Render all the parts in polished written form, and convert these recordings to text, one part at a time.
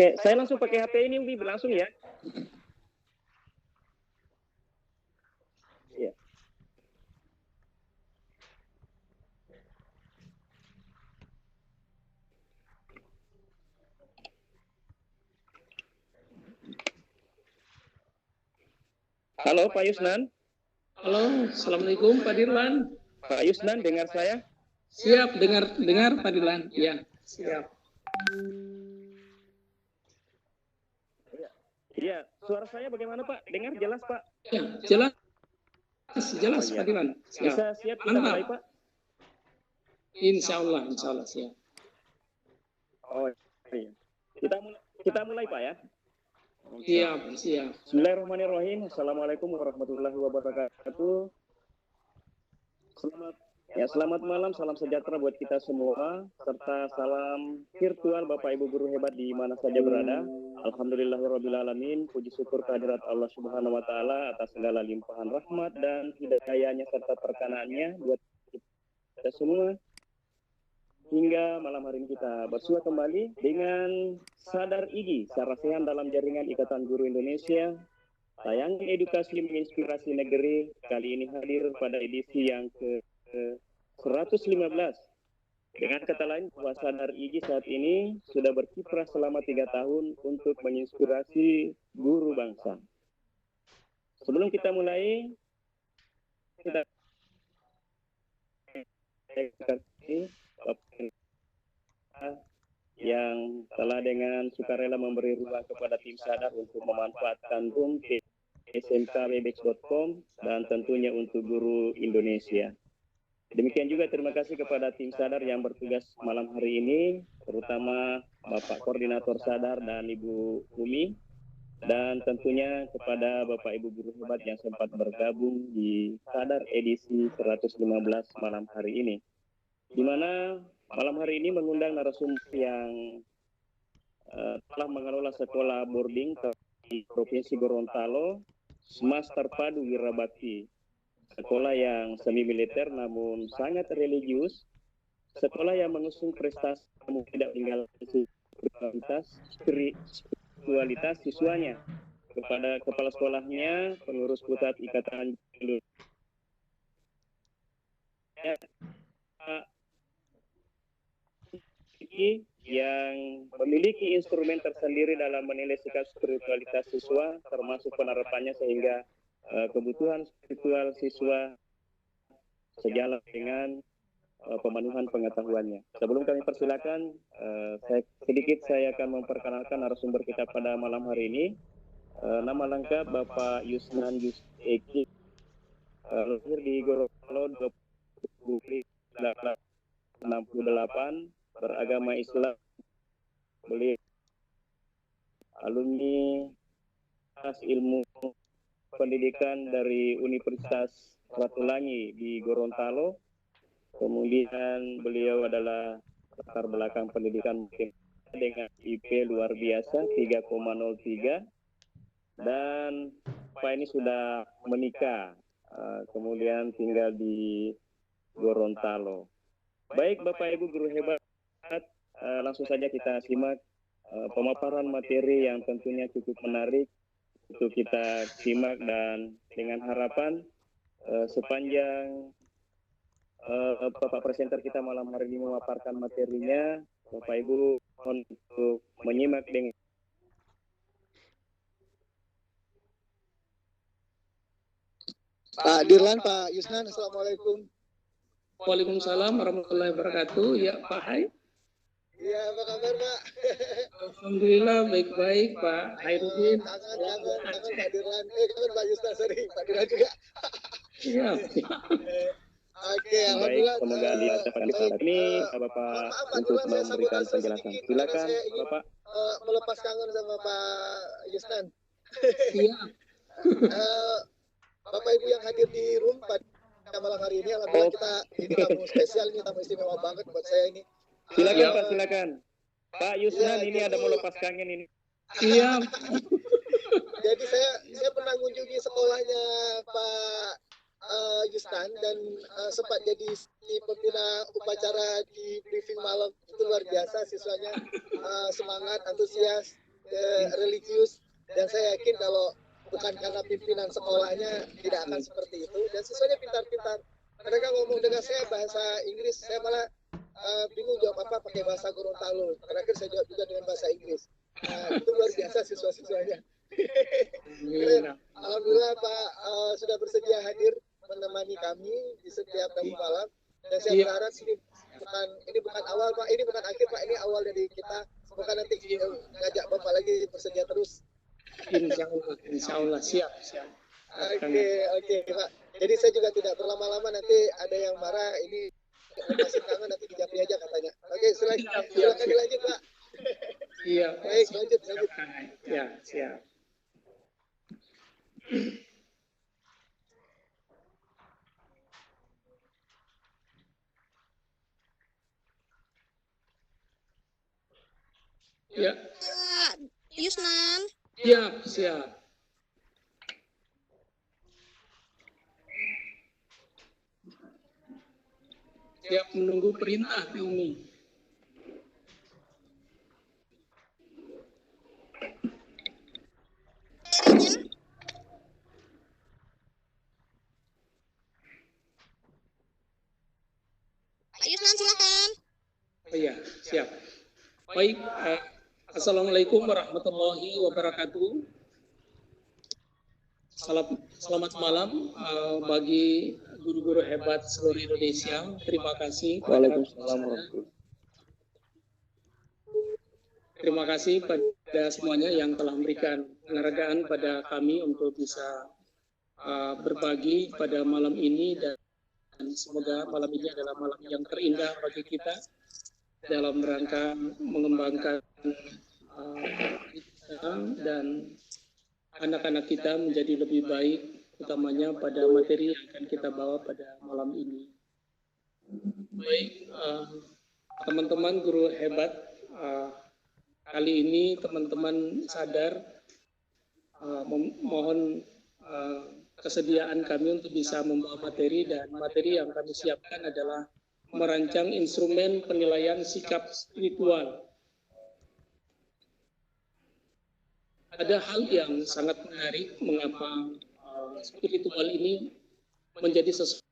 Oke, saya langsung pakai HP ini, Ubi, langsung ya. Ya. Halo, Pak Yusnan. Halo, Assalamualaikum Pak Dirlan. Pak Yusnan, dengar saya? Siap, dengar Pak Dirlan. Ya, siap. Iya, suara saya bagaimana Pak? Dengar jelas Pak? Ya, jelas Pak Dirlan. Bisa siap kita mulai Pak? Insya Allah siap. Oh iya. Kita mulai Pak ya? Siap. Bismillahirrahmanirrahim. Assalamualaikum warahmatullahi wabarakatuh. Selamat malam, salam sejahtera buat kita semua, serta salam virtual Bapak Ibu guru hebat di mana saja berada. Alhamdulillahirrahmanirrahim. Puji syukur kehadirat Allah Subhanahu wa Ta'ala atas segala limpahan rahmat dan hidayahnya serta perkanannya buat kita semua. Hingga malam hari ini kita bersua kembali dengan Sadar IGI, Sarasehan dalam Jaringan Ikatan Guru Indonesia. Tayangan edukasi menginspirasi negeri kali ini hadir pada edisi yang ke-115. Dengan kata lain, bahwa Sadar IGI saat ini sudah berkiprah selama 3 tahun untuk menginspirasi guru bangsa. Sebelum kita mulai, kita yang telah dengan sukarela memberi ruang kepada tim Sadar untuk memanfaatkan room smkwebex.com dan tentunya untuk guru Indonesia. Demikian juga terima kasih kepada tim Sadar yang bertugas malam hari ini, terutama Bapak Koordinator Sadar dan Ibu Umi, dan tentunya kepada Bapak Ibu guru hebat yang sempat bergabung di Sadar edisi 115 malam hari ini, di mana malam hari ini mengundang narasumber yang telah mengelola sekolah boarding di Provinsi Gorontalo, SMAS Terpadu Wirabakti, sekolah yang semi militer namun sangat religius, sekolah yang mengusung prestasi namun tidak meninggalkan spiritualitas siswanya. Kepada kepala sekolahnya, pengurus pusat Ikatan yang memiliki instrumen tersendiri dalam menilai sikap spiritualitas siswa, termasuk penerapannya sehingga kebutuhan spiritual siswa sejalan dengan pemenuhan pengetahuannya. Sebelum kami persilakan, saya akan memperkenalkan narasumber kita pada malam hari ini. Nama lengkap Bapak Yusnan Eki, lahir di Gorontalo 68, beragama Islam, beliau alumni ilmu pendidikan dari Universitas Ratulangi di Gorontalo. Kemudian beliau adalah latar belakang pendidikan dengan IP luar biasa 3,03, dan Pak ini sudah menikah, kemudian tinggal di Gorontalo. Baik Bapak Ibu guru hebat, langsung saja kita simak pemaparan materi yang tentunya cukup menarik untuk kita simak, dan dengan harapan sepanjang Bapak presenter kita malam hari ini memaparkan materinya, Bapak Ibu untuk menyimak dengan Pak Dirlan, Pak Yusnan, Assalamualaikum. Waalaikumsalam warahmatullahi wabarakatuh. Ya Pak Hai. Iya, apa kabar Pak? Alhamdulillah baik-baik Pak Hairudin. Kangen Pak Dirlan. Kangen Pak Yusnan, sorry. Pak Dirlan juga. Iya. Oke, alhamdulillah. Semoga dilaksanakan saat ini Bapak untuk memberikan penjelasan. Silakan Bapak. Melepas kangen sama Pak Yusnan. Iya. Bapak Ibu yang hadir di room pada malam hari ini, alhamdulillah ini tamu spesial, ini tamu istimewa banget buat saya ini. Silakan Pak, silakan. Pak Yusnan ini ada mau lepas kangen ini. Iya. Jadi saya pernah mengunjungi sekolahnya Pak Yusnan dan sempat jadi pembina upacara di briefing malam. Itu luar biasa, siswanya semangat, antusias. religius, dan saya yakin kalau bukan karena pimpinan sekolahnya tidak akan seperti itu, dan siswanya pintar-pintar. Mereka ngomong dengan saya bahasa Inggris, saya malah bingung jawab apa pakai bahasa Gorontalo. Terakhir saya jawab juga dengan bahasa Inggris. Itu luar biasa siswa-siswanya. Alhamdulillah Pak sudah bersedia hadir menemani kami di setiap Rabu malam, dan saya berharap ini bukan awal Pak, ini bukan akhir Pak, ini awal dari kita. Semoga nanti ngajak Bapak lagi bersedia terus. Insya Allah siap. Oke Pak. Jadi saya juga tidak berlama-lama, nanti ada yang marah, ini masih kangen, nanti di Japri aja katanya. Oke, silakan dilanjut Pak. Iya. Baik, lanjut. Ya, siap. Ya. Yusnan. Siap. Siap menunggu perintah Umi. Pak Yusnan silakan. Oh iya, siap. Baik, Assalamualaikum warahmatullahi wabarakatuh. Selamat malam bagi guru-guru hebat seluruh Indonesia. Terima kasih. Waalaikumsalam warahmatullahi. Terima kasih pada semuanya yang telah memberikan penghargaan pada kami untuk bisa berbagi pada malam ini, dan semoga malam ini adalah malam yang terindah bagi kita dalam rangka mengembangkan kita dan anak-anak kita menjadi lebih baik, utamanya pada materi yang akan kita bawa pada malam ini. Baik, teman-teman guru hebat, kali ini teman-teman sadar, mohon kesediaan kami untuk bisa membawa materi, dan materi yang kami siapkan adalah merancang instrumen penilaian sikap spiritual. Ada hal yang sangat menarik mengapa spiritual ini menjadi sesuatu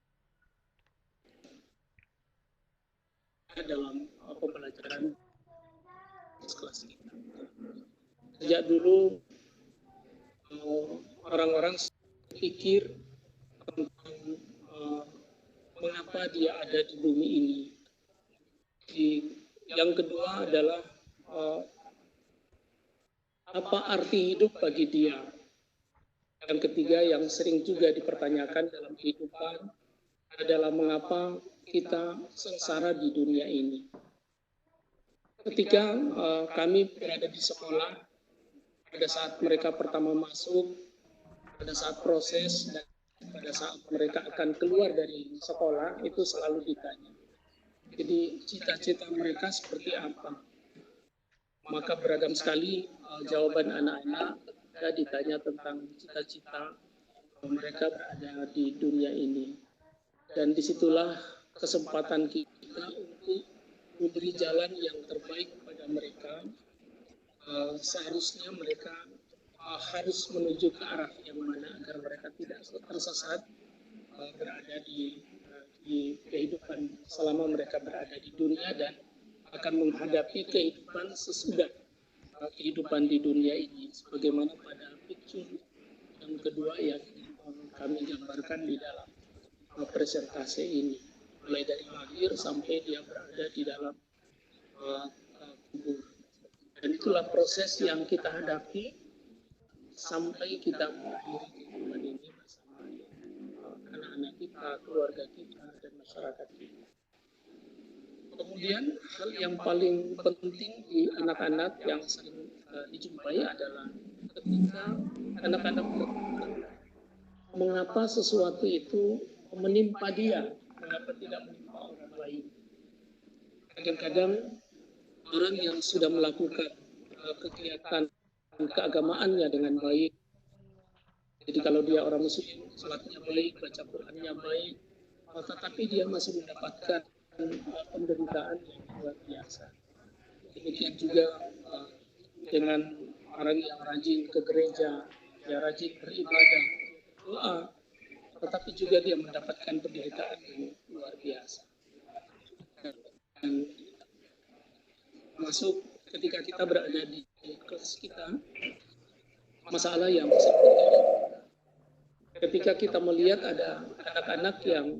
dalam pembelajaran kelas kita. Sejak dulu orang-orang pikir tentang mengapa dia ada di bumi ini. Yang kedua adalah apa arti hidup bagi dia. Yang ketiga yang sering juga dipertanyakan dalam kehidupan adalah mengapa kita sengsara di dunia ini. Ketika kami berada di sekolah, pada saat mereka pertama masuk, pada saat proses, dan pada saat mereka akan keluar dari sekolah, itu selalu ditanya. Jadi cita-cita mereka seperti apa? Maka beragam sekali jawaban anak-anak ketika ditanya tentang cita-cita mereka berada di dunia ini. Dan disitulah kesempatan kita untuk memberi jalan yang terbaik kepada mereka. Seharusnya mereka harus menuju ke arah yang mana agar mereka tidak tersesat berada di kehidupan selama mereka berada di dunia, dan akan menghadapi kehidupan sesudah kehidupan di dunia ini, sebagaimana pada picture yang kedua yang kami gambarkan di dalam presentasi ini, mulai dari lahir sampai dia berada di dalam kubur. Dan itulah proses yang kita hadapi sampai kita mengakhiri kehidupan ini bersama anak-anak kita, keluarga kita, dan masyarakat kita. Kemudian hal yang paling penting di anak-anak yang sering dijumpai adalah ketika anak-anak mengapa sesuatu itu menimpa dia, mengapa tidak menimpa orang lain. Kadang-kadang orang yang sudah melakukan kegiatan keagamaannya dengan baik, jadi kalau dia orang muslim, salatnya baik, baca Qurannya baik, tetapi dia masih mendapatkan penderitaan yang luar biasa. Demikian juga dengan orang yang rajin ke gereja, dia rajin beribadah, doa, tetapi juga dia mendapatkan penderitaan yang luar biasa. Dan masuk ketika kita berada di kelas kita, masalah yang bisa terjadi. Ketika kita melihat ada anak-anak yang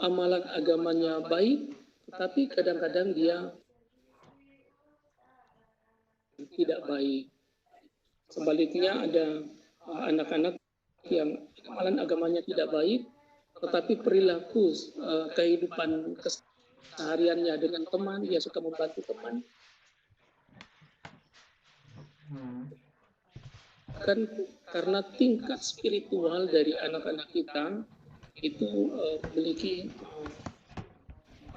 amalan agamanya baik, tetapi kadang-kadang dia tidak baik. Sebaliknya ada anak-anak yang amalan agamanya tidak baik, tetapi perilaku kehidupan kesehariannya dengan teman, dia suka membantu teman. Kan karena tingkat spiritual dari anak-anak kita itu memiliki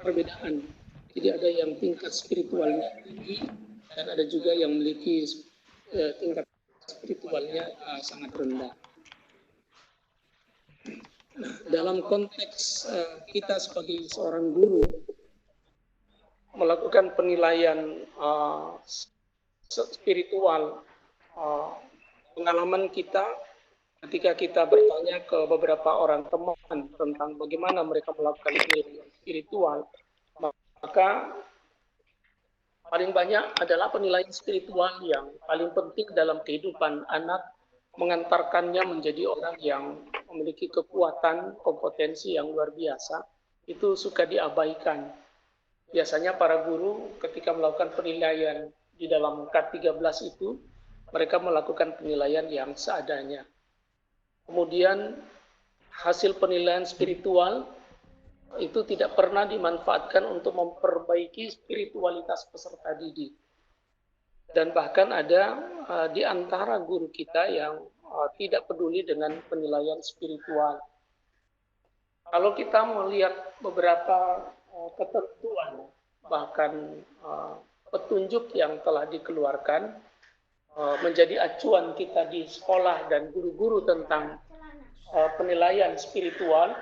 perbedaan. Jadi ada yang tingkat spiritualnya tinggi dan ada juga yang memiliki tingkat spiritualnya sangat rendah. Nah, dalam konteks kita sebagai seorang guru melakukan penilaian spiritual, pengalaman kita ketika kita bertanya ke beberapa orang teman tentang bagaimana mereka melakukan penilaian spiritual, maka paling banyak adalah penilaian spiritual yang paling penting dalam kehidupan anak, mengantarkannya menjadi orang yang memiliki kekuatan, kompetensi yang luar biasa, itu suka diabaikan. Biasanya para guru ketika melakukan penilaian di dalam K13 itu, mereka melakukan penilaian yang seadanya. Kemudian hasil penilaian spiritual itu tidak pernah dimanfaatkan untuk memperbaiki spiritualitas peserta didik. Dan bahkan ada di antara guru kita yang tidak peduli dengan penilaian spiritual. Kalau kita melihat beberapa ketentuan, bahkan petunjuk yang telah dikeluarkan, menjadi acuan kita di sekolah dan guru-guru tentang penilaian spiritual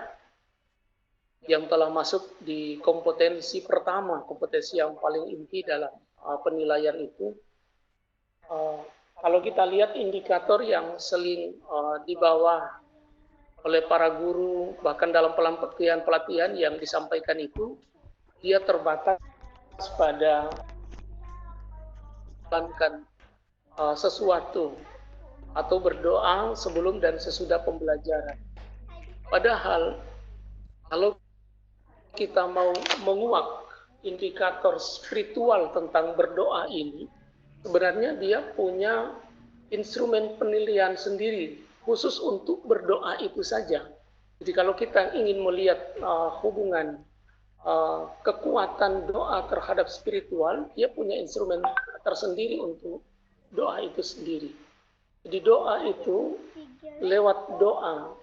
yang telah masuk di kompetensi pertama, kompetensi yang paling inti dalam penilaian itu. Kalau kita lihat indikator yang sering dibawa oleh para guru, bahkan dalam pelatihan yang disampaikan itu, dia terbatas pada melakukan sesuatu atau berdoa sebelum dan sesudah pembelajaran. Padahal kalau kita mau menguak indikator spiritual tentang berdoa ini, sebenarnya dia punya instrumen penilaian sendiri khusus untuk berdoa itu saja. Jadi kalau kita ingin melihat hubungan kekuatan doa terhadap spiritual, dia punya instrumen tersendiri untuk doa itu sendiri. Jadi doa itu lewat doa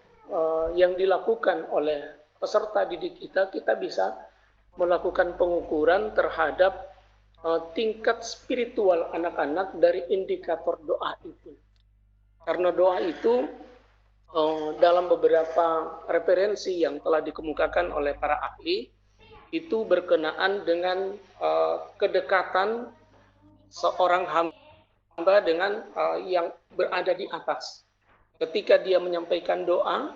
yang dilakukan oleh peserta didik kita, kita bisa melakukan pengukuran terhadap tingkat spiritual anak-anak dari indikator doa itu. Karena doa itu dalam beberapa referensi yang telah dikemukakan oleh para ahli, itu berkenaan dengan kedekatan seorang hamba dengan yang berada di atas. Ketika dia menyampaikan doa,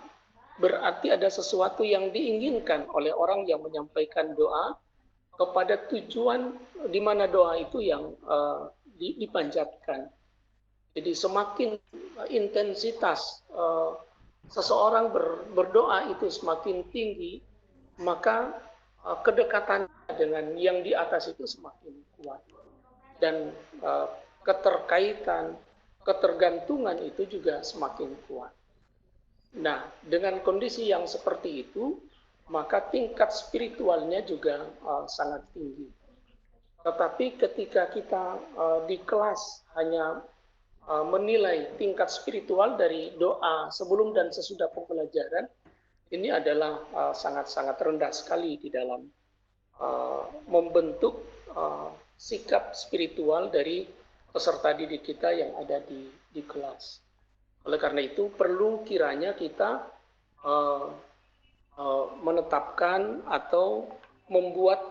berarti ada sesuatu yang diinginkan oleh orang yang menyampaikan doa kepada tujuan di mana doa itu yang dipanjatkan. Jadi semakin intensitas seseorang berdoa itu semakin tinggi, maka kedekatan dengan yang di atas itu semakin kuat. Dan keterkaitan, ketergantungan itu juga semakin kuat. Nah, dengan kondisi yang seperti itu, maka tingkat spiritualnya juga sangat tinggi. Tetapi ketika kita di kelas hanya menilai tingkat spiritual dari doa sebelum dan sesudah pembelajaran, ini adalah sangat-sangat rendah sekali di dalam membentuk sikap spiritual dari peserta didik kita yang ada di kelas. Oleh karena itu perlu kiranya kita menetapkan atau membuat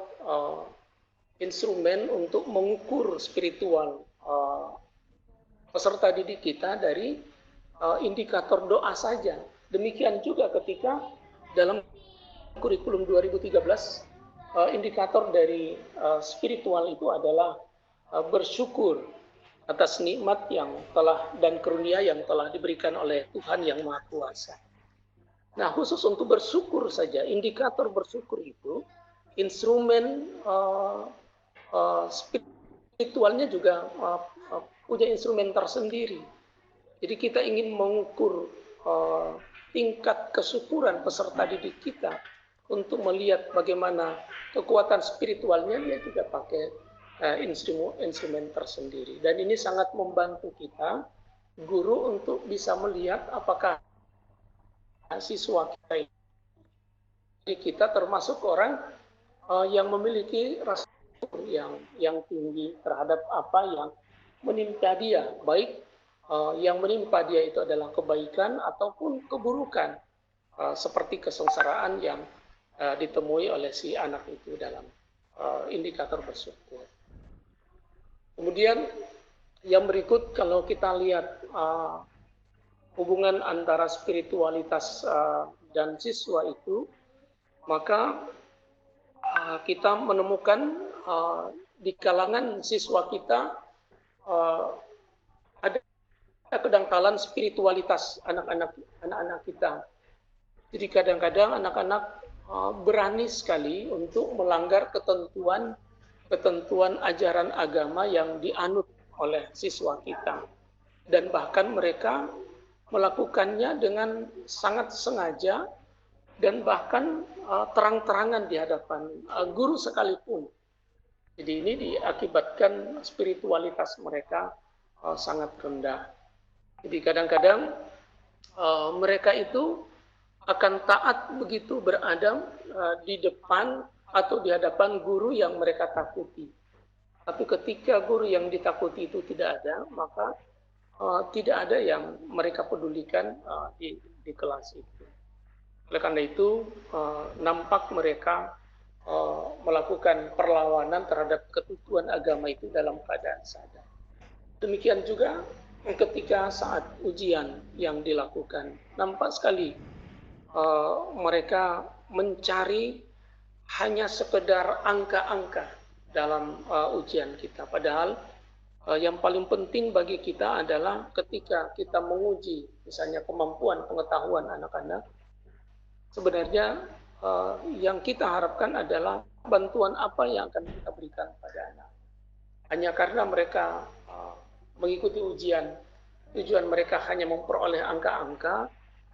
instrumen untuk mengukur spiritual peserta didik kita dari indikator doa saja. Demikian juga ketika dalam kurikulum 2013, indikator dari spiritual itu adalah bersyukur atas nikmat yang telah dan karunia yang telah diberikan oleh Tuhan yang Maha Kuasa. Nah, khusus untuk bersyukur saja, indikator bersyukur itu, instrumen spiritualnya juga punya instrumen tersendiri. Jadi kita ingin mengukur tingkat kesyukuran peserta didik kita untuk melihat bagaimana kekuatan spiritualnya, dia juga pakai instrumen tersendiri. Dan ini sangat membantu kita, guru, untuk bisa melihat apakah siswa kita ini, kita termasuk orang yang memiliki rasa syukur yang tinggi terhadap apa yang menimpa dia, baik yang menimpa dia itu adalah kebaikan ataupun keburukan, seperti kesengsaraan yang ditemui oleh si anak itu dalam indikator bersyukur. Kemudian yang berikut, kalau kita lihat hubungan antara spiritualitas dan siswa itu, maka kita menemukan di kalangan siswa kita ada kedangkalan spiritualitas anak-anak kita. Jadi kadang-kadang anak-anak berani sekali untuk melanggar ketentuan ajaran agama yang dianut oleh siswa kita, dan bahkan mereka melakukannya dengan sangat sengaja dan bahkan terang-terangan di hadapan guru sekalipun. Jadi ini diakibatkan spiritualitas mereka sangat rendah. Jadi kadang-kadang mereka itu akan taat begitu beradab di depan atau di hadapan guru yang mereka takuti. Tapi ketika guru yang ditakuti itu tidak ada, maka tidak ada yang mereka pedulikan di kelas itu. Oleh karena itu, nampak mereka melakukan perlawanan terhadap ketentuan agama itu dalam keadaan sadar. Demikian juga ketika saat ujian yang dilakukan, nampak sekali mereka mencari hanya sekedar angka-angka dalam ujian kita. Padahal yang paling penting bagi kita adalah ketika kita menguji misalnya kemampuan pengetahuan anak-anak, sebenarnya yang kita harapkan adalah bantuan apa yang akan kita berikan pada anak. Hanya karena mereka mengikuti ujian, tujuan mereka hanya memperoleh angka-angka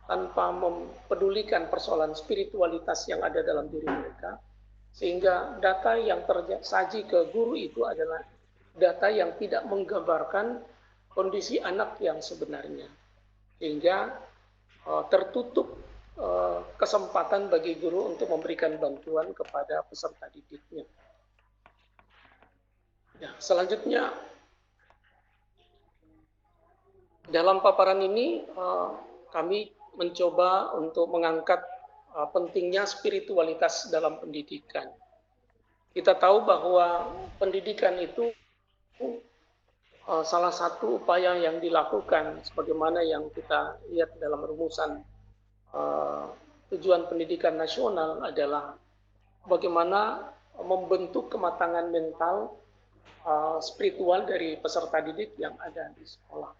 tanpa mempedulikan persoalan spiritualitas yang ada dalam diri mereka, sehingga data yang tersaji ke guru itu adalah data yang tidak menggambarkan kondisi anak yang sebenarnya, sehingga tertutup kesempatan bagi guru untuk memberikan bantuan kepada peserta didiknya. Ya, selanjutnya dalam paparan ini kami mencoba untuk mengangkat pentingnya spiritualitas dalam pendidikan. Kita tahu bahwa pendidikan itu salah satu upaya yang dilakukan, sebagaimana yang kita lihat dalam rumusan tujuan pendidikan nasional, adalah bagaimana membentuk kematangan mental spiritual dari peserta didik yang ada di sekolah.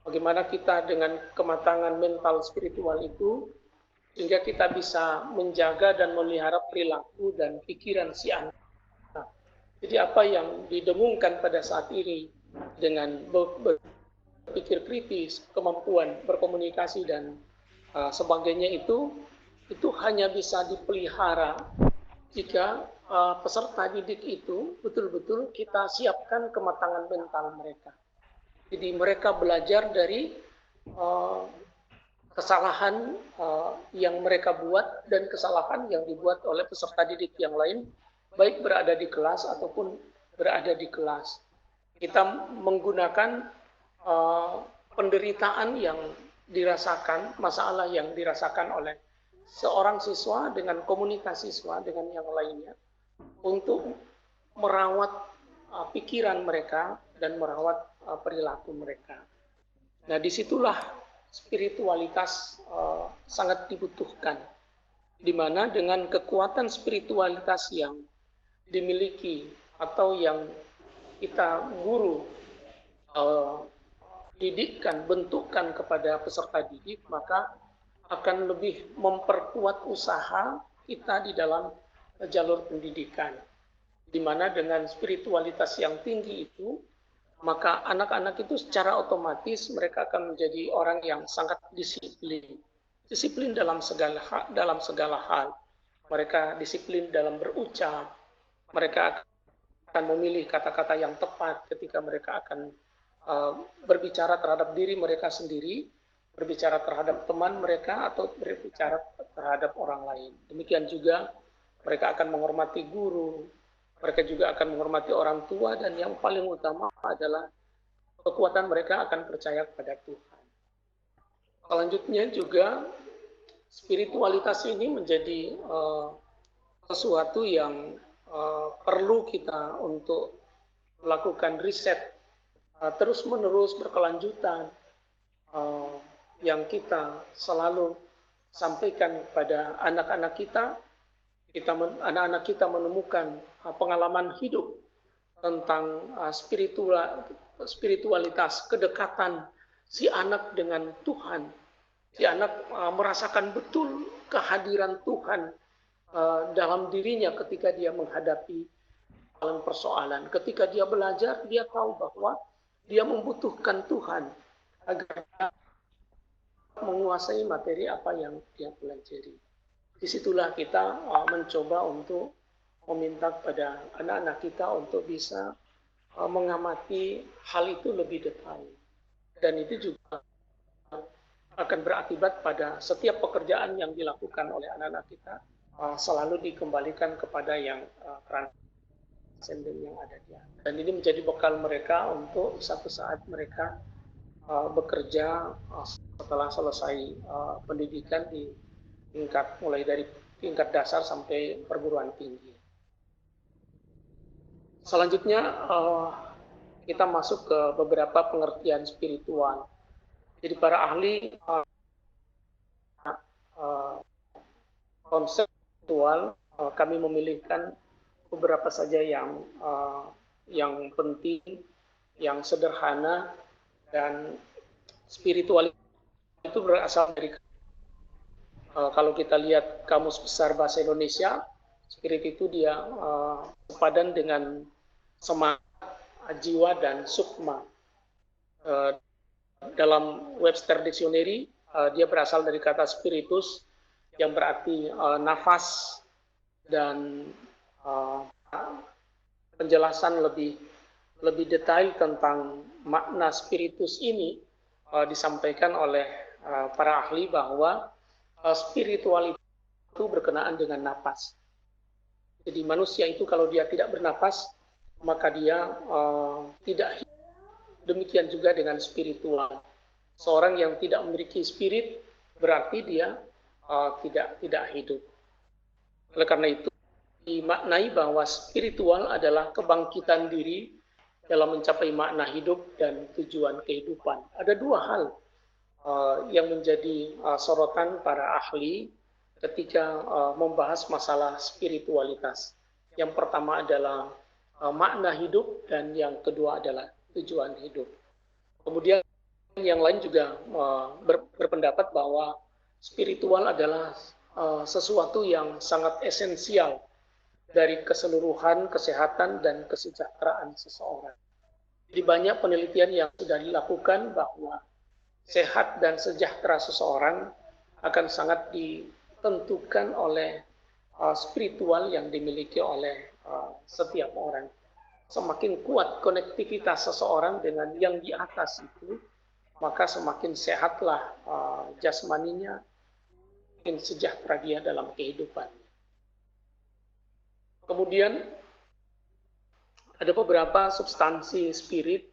Bagaimana kita dengan kematangan mental spiritual itu, sehingga kita bisa menjaga dan memelihara perilaku dan pikiran si anak. Jadi apa yang didengungkan pada saat ini dengan berpikir kritis, kemampuan berkomunikasi dan sebagainya itu hanya bisa dipelihara jika peserta didik itu betul-betul kita siapkan kematangan mental mereka. Jadi mereka belajar dari kesalahan yang mereka buat dan kesalahan yang dibuat oleh peserta didik yang lain, baik berada di kelas ataupun berada di kelas. Kita menggunakan penderitaan yang dirasakan, masalah yang dirasakan oleh seorang siswa dengan komunitas siswa dengan yang lainnya, untuk merawat pikiran mereka dan merawat perilaku mereka. Nah, disitulah spiritualitas sangat dibutuhkan, di mana dengan kekuatan spiritualitas yang dimiliki atau yang kita guru didikkan, bentukkan kepada peserta didik, maka akan lebih memperkuat usaha kita di dalam jalur pendidikan. Di mana dengan spiritualitas yang tinggi itu, maka anak-anak itu secara otomatis mereka akan menjadi orang yang sangat disiplin. Disiplin dalam segala hal. Mereka disiplin dalam berucap. Mereka akan memilih kata-kata yang tepat ketika mereka akan berbicara terhadap diri mereka sendiri, berbicara terhadap teman mereka, atau berbicara terhadap orang lain. Demikian juga mereka akan menghormati guru, mereka juga akan menghormati orang tua, dan yang paling utama adalah kekuatan mereka akan percaya kepada Tuhan. Selanjutnya juga spiritualitas ini menjadi sesuatu yang perlu kita untuk melakukan riset terus-menerus berkelanjutan, yang kita selalu sampaikan kepada anak-anak kita. Anak-anak kita menemukan pengalaman hidup tentang spiritualitas, kedekatan si anak dengan Tuhan. Si anak merasakan betul kehadiran Tuhan dalam dirinya ketika dia menghadapi persoalan. Ketika dia belajar, dia tahu bahwa dia membutuhkan Tuhan agar menguasai materi apa yang dia pelajari. Disitulah kita mencoba untuk meminta kepada anak-anak kita untuk bisa mengamati hal itu lebih detail. Dan itu juga akan berakibat pada setiap pekerjaan yang dilakukan oleh anak-anak kita selalu dikembalikan kepada yang transenden yang ada di atas. Dan ini menjadi bekal mereka untuk satu saat mereka bekerja setelah selesai pendidikan di tingkat mulai dari tingkat dasar sampai perguruan tinggi. Selanjutnya kita masuk ke beberapa pengertian spiritual. Jadi para ahli konsep spiritual kami memilihkan beberapa saja yang penting, yang sederhana, dan spiritual itu berasal dari kalau kita lihat Kamus Besar Bahasa Indonesia, spirit itu dia sepadan dengan semangat, jiwa, dan sukma. Dalam Webster Dictionary, dia berasal dari kata spiritus, yang berarti nafas, dan penjelasan lebih detail tentang makna spiritus ini disampaikan oleh para ahli bahwa spiritualitas itu berkenaan dengan napas. Jadi manusia itu kalau dia tidak bernapas, maka dia tidak hidup. Demikian juga dengan spiritual. Seorang yang tidak memiliki spirit berarti dia tidak hidup. Oleh karena itu dimaknai bahwa spiritual adalah kebangkitan diri dalam mencapai makna hidup dan tujuan kehidupan. Ada dua hal yang menjadi sorotan para ahli ketika membahas masalah spiritualitas. Yang pertama adalah makna hidup, dan yang kedua adalah tujuan hidup. Kemudian yang lain juga berpendapat bahwa spiritual adalah sesuatu yang sangat esensial dari keseluruhan kesehatan dan kesejahteraan seseorang. Jadi banyak penelitian yang sudah dilakukan bahwa sehat dan sejahtera seseorang akan sangat ditentukan oleh spiritual yang dimiliki oleh setiap orang. Semakin kuat konektivitas seseorang dengan yang di atas itu, maka semakin sehatlah jasmaninya, semakin sejahtera dia dalam kehidupan. Kemudian ada beberapa substansi spirit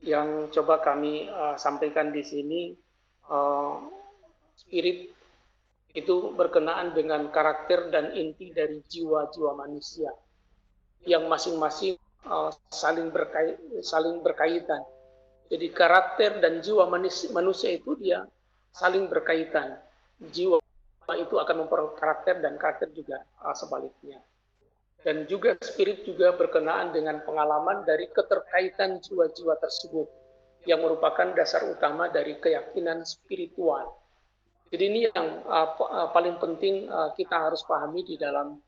yang coba kami sampaikan di sini. Spirit itu berkenaan dengan karakter dan inti dari jiwa-jiwa manusia yang masing-masing saling berkaitan. Jadi karakter dan jiwa manusia itu dia saling berkaitan. Jiwa itu akan mempengaruhi karakter dan karakter juga sebaliknya. Dan juga spirit juga berkenaan dengan pengalaman dari keterkaitan jiwa-jiwa tersebut yang merupakan dasar utama dari keyakinan spiritual. Jadi ini yang paling penting kita harus pahami di dalam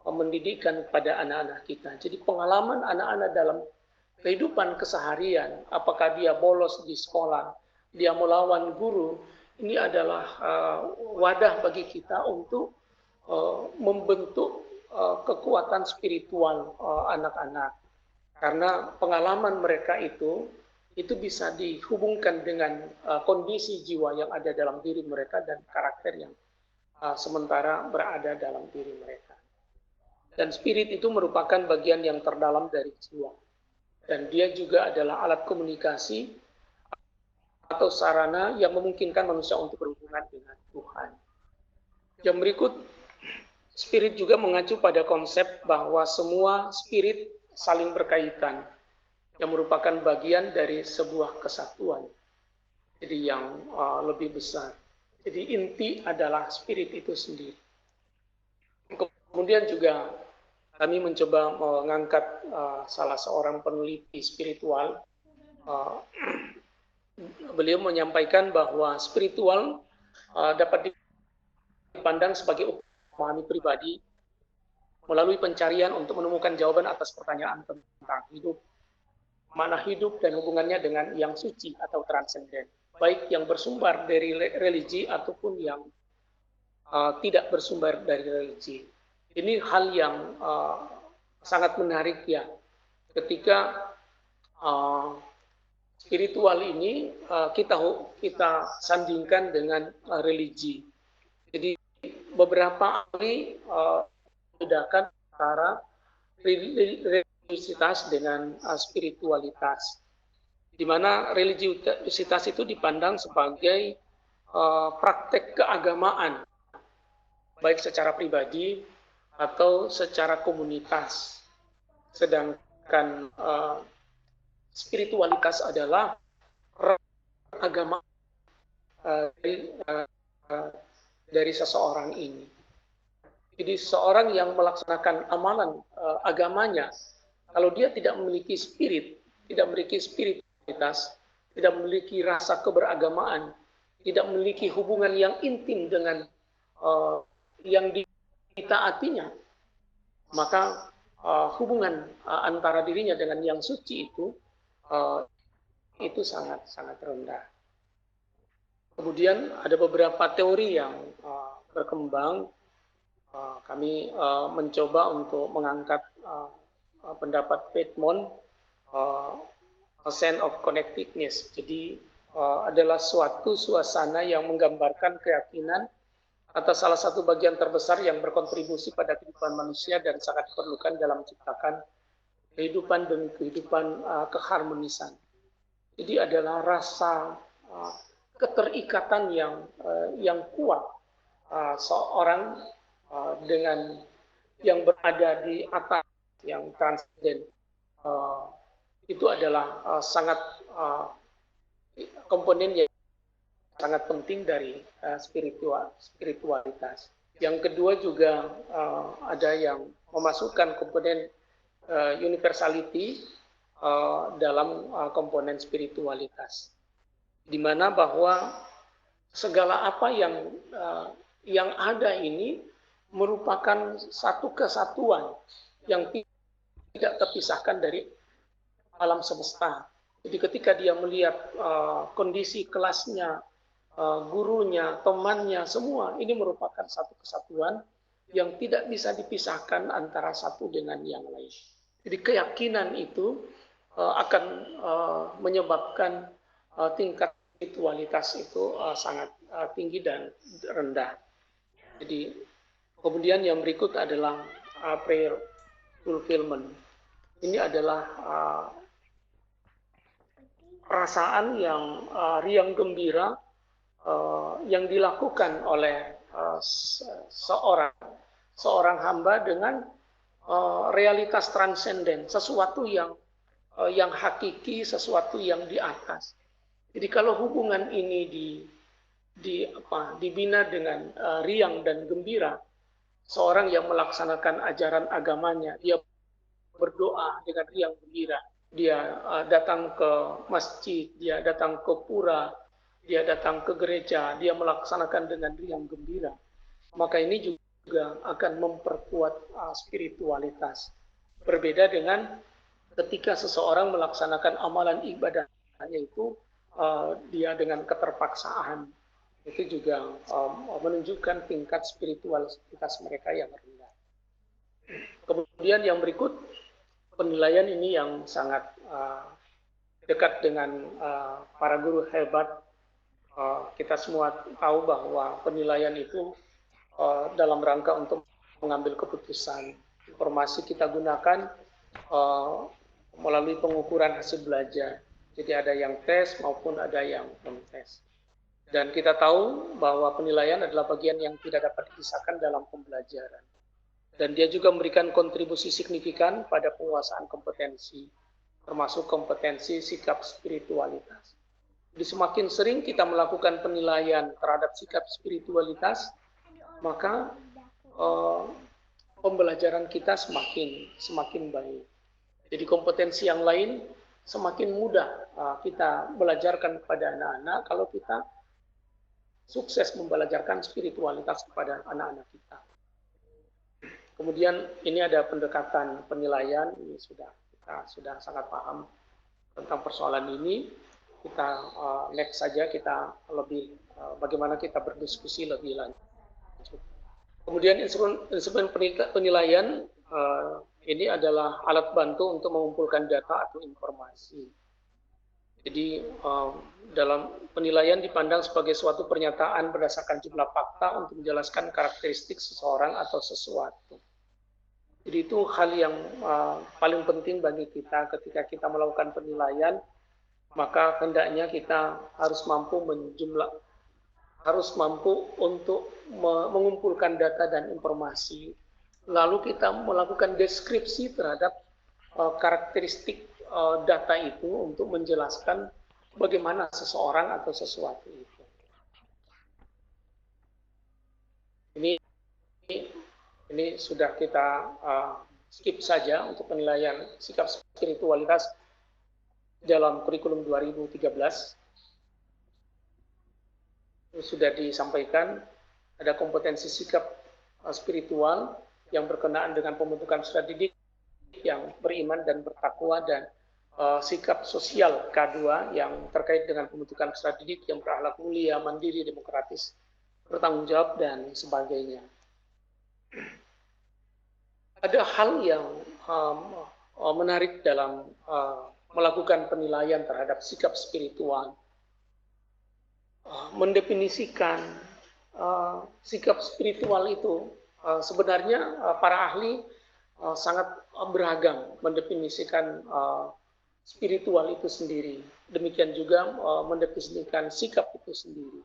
mendidikan kepada anak-anak kita. Jadi pengalaman anak-anak dalam kehidupan keseharian, apakah dia bolos di sekolah, dia melawan guru, ini adalah wadah bagi kita untuk membentuk kekuatan spiritual anak-anak. Karena pengalaman mereka itu bisa dihubungkan dengan kondisi jiwa yang ada dalam diri mereka dan karakter yang sementara berada dalam diri mereka. Dan spirit itu merupakan bagian yang terdalam dari jiwa. Dan dia juga adalah alat komunikasi atau sarana yang memungkinkan manusia untuk berhubungan dengan Tuhan. Yang berikut, spirit juga mengacu pada konsep bahwa semua spirit saling berkaitan, yang merupakan bagian dari sebuah kesatuan. Jadi yang lebih besar. Jadi inti adalah spirit itu sendiri. Kemudian juga kami mencoba mengangkat salah seorang peneliti spiritual. Beliau menyampaikan bahwa spiritual dapat dipandang sebagai memahami pribadi melalui pencarian untuk menemukan jawaban atas pertanyaan tentang hidup, makna hidup dan hubungannya dengan yang suci atau transenden, baik yang bersumber dari religi ataupun yang tidak bersumber dari religi. Ini hal yang sangat menarik ya, ketika spiritual ini kita sandingkan dengan religi. Jadi beberapa ahli membedakan antara religiusitas dengan spiritualitas, di mana religiusitas itu dipandang sebagai praktek keagamaan, baik secara pribadi atau secara komunitas. Sedangkan spiritualitas adalah agama dari seseorang ini. Jadi seorang yang melaksanakan amalan agamanya, kalau dia tidak memiliki spirit, tidak memiliki spiritualitas, tidak memiliki rasa keberagamaan, tidak memiliki hubungan yang intim dengan yang ditaatinya, maka hubungan antara dirinya dengan yang suci itu sangat rendah. Kemudian ada beberapa teori yang berkembang. Kami mencoba untuk mengangkat pendapat Piedmont, sense of connectedness. Jadi adalah suatu suasana yang menggambarkan keyakinan atas salah satu bagian terbesar yang berkontribusi pada kehidupan manusia dan sangat diperlukan dalam menciptakan kehidupan dan kehidupan keharmonisan. Jadi adalah rasa keterikatan yang kuat seorang dengan yang berada di atas, yang transenden. Itu adalah sangat komponen yang sangat penting dari spiritualitas. Yang kedua juga ada yang memasukkan komponen universality dalam komponen spiritualitas, di mana bahwa segala apa yang ada ini merupakan satu kesatuan yang tidak terpisahkan dari alam semesta. Jadi ketika dia melihat kondisi kelasnya, gurunya, temannya, semua ini merupakan satu kesatuan yang tidak bisa dipisahkan antara satu dengan yang lain. Jadi keyakinan itu akan menyebabkan tingkat spiritualitas itu sangat tinggi dan rendah. Jadi kemudian yang berikut adalah prayer fulfillment. Ini adalah perasaan yang riang gembira yang dilakukan oleh seorang hamba dengan realitas transenden, sesuatu yang hakiki, sesuatu yang di atas. Jadi kalau hubungan ini dibina dengan riang dan gembira, seorang yang melaksanakan ajaran agamanya, dia berdoa dengan riang gembira, dia datang ke masjid, dia datang ke pura, dia datang ke gereja, dia melaksanakan dengan riang gembira, maka ini juga akan memperkuat spiritualitas. Berbeda dengan ketika seseorang melaksanakan amalan ibadahnya itu dia dengan keterpaksaan, itu juga menunjukkan tingkat spiritualitas mereka yang rendah. Kemudian yang berikut, penilaian ini yang sangat dekat dengan para guru hebat. Kita semua tahu bahwa penilaian itu dalam rangka untuk mengambil keputusan. Informasi kita gunakan melalui pengukuran hasil belajar. Jadi ada yang tes maupun ada yang non-tes. Dan kita tahu bahwa penilaian adalah bagian yang tidak dapat dipisahkan dalam pembelajaran. Dan dia juga memberikan kontribusi signifikan pada penguasaan kompetensi, termasuk kompetensi sikap spiritualitas. Jadi semakin sering kita melakukan penilaian terhadap sikap spiritualitas, maka pembelajaran kita semakin baik. Jadi kompetensi yang lain semakin mudah kita belajarkan kepada anak-anak kalau kita sukses membelajarkan spiritualitas kepada anak-anak kita. Kemudian ini ada pendekatan penilaian, ini kita sudah sangat paham tentang persoalan ini. Kita next saja, kita lebih bagaimana kita berdiskusi lebih lanjut. Kemudian instrumen penilaian ini adalah alat bantu untuk mengumpulkan data atau informasi. Jadi dalam penilaian dipandang sebagai suatu pernyataan berdasarkan jumlah fakta untuk menjelaskan karakteristik seseorang atau sesuatu. Jadi itu hal yang paling penting bagi kita ketika kita melakukan penilaian, maka hendaknya kita harus mampu untuk mengumpulkan data dan informasi. Lalu kita melakukan deskripsi terhadap karakteristik data itu untuk menjelaskan bagaimana seseorang atau sesuatu itu. Ini sudah kita skip saja untuk penilaian sikap spiritualitas dalam kurikulum 2013. Ini sudah disampaikan, ada kompetensi sikap spiritual yang berkenaan dengan pembentukan peserta didik yang beriman dan bertakwa, dan sikap sosial K2 yang terkait dengan pembentukan peserta didik yang berakhlak mulia, mandiri, demokratis, bertanggung jawab, dan sebagainya. Ada hal yang menarik dalam melakukan penilaian terhadap sikap spiritual. Mendefinisikan sikap spiritual itu sebenarnya para ahli sangat beragam mendefinisikan spiritual itu sendiri. Demikian juga mendefinisikan sikap itu sendiri.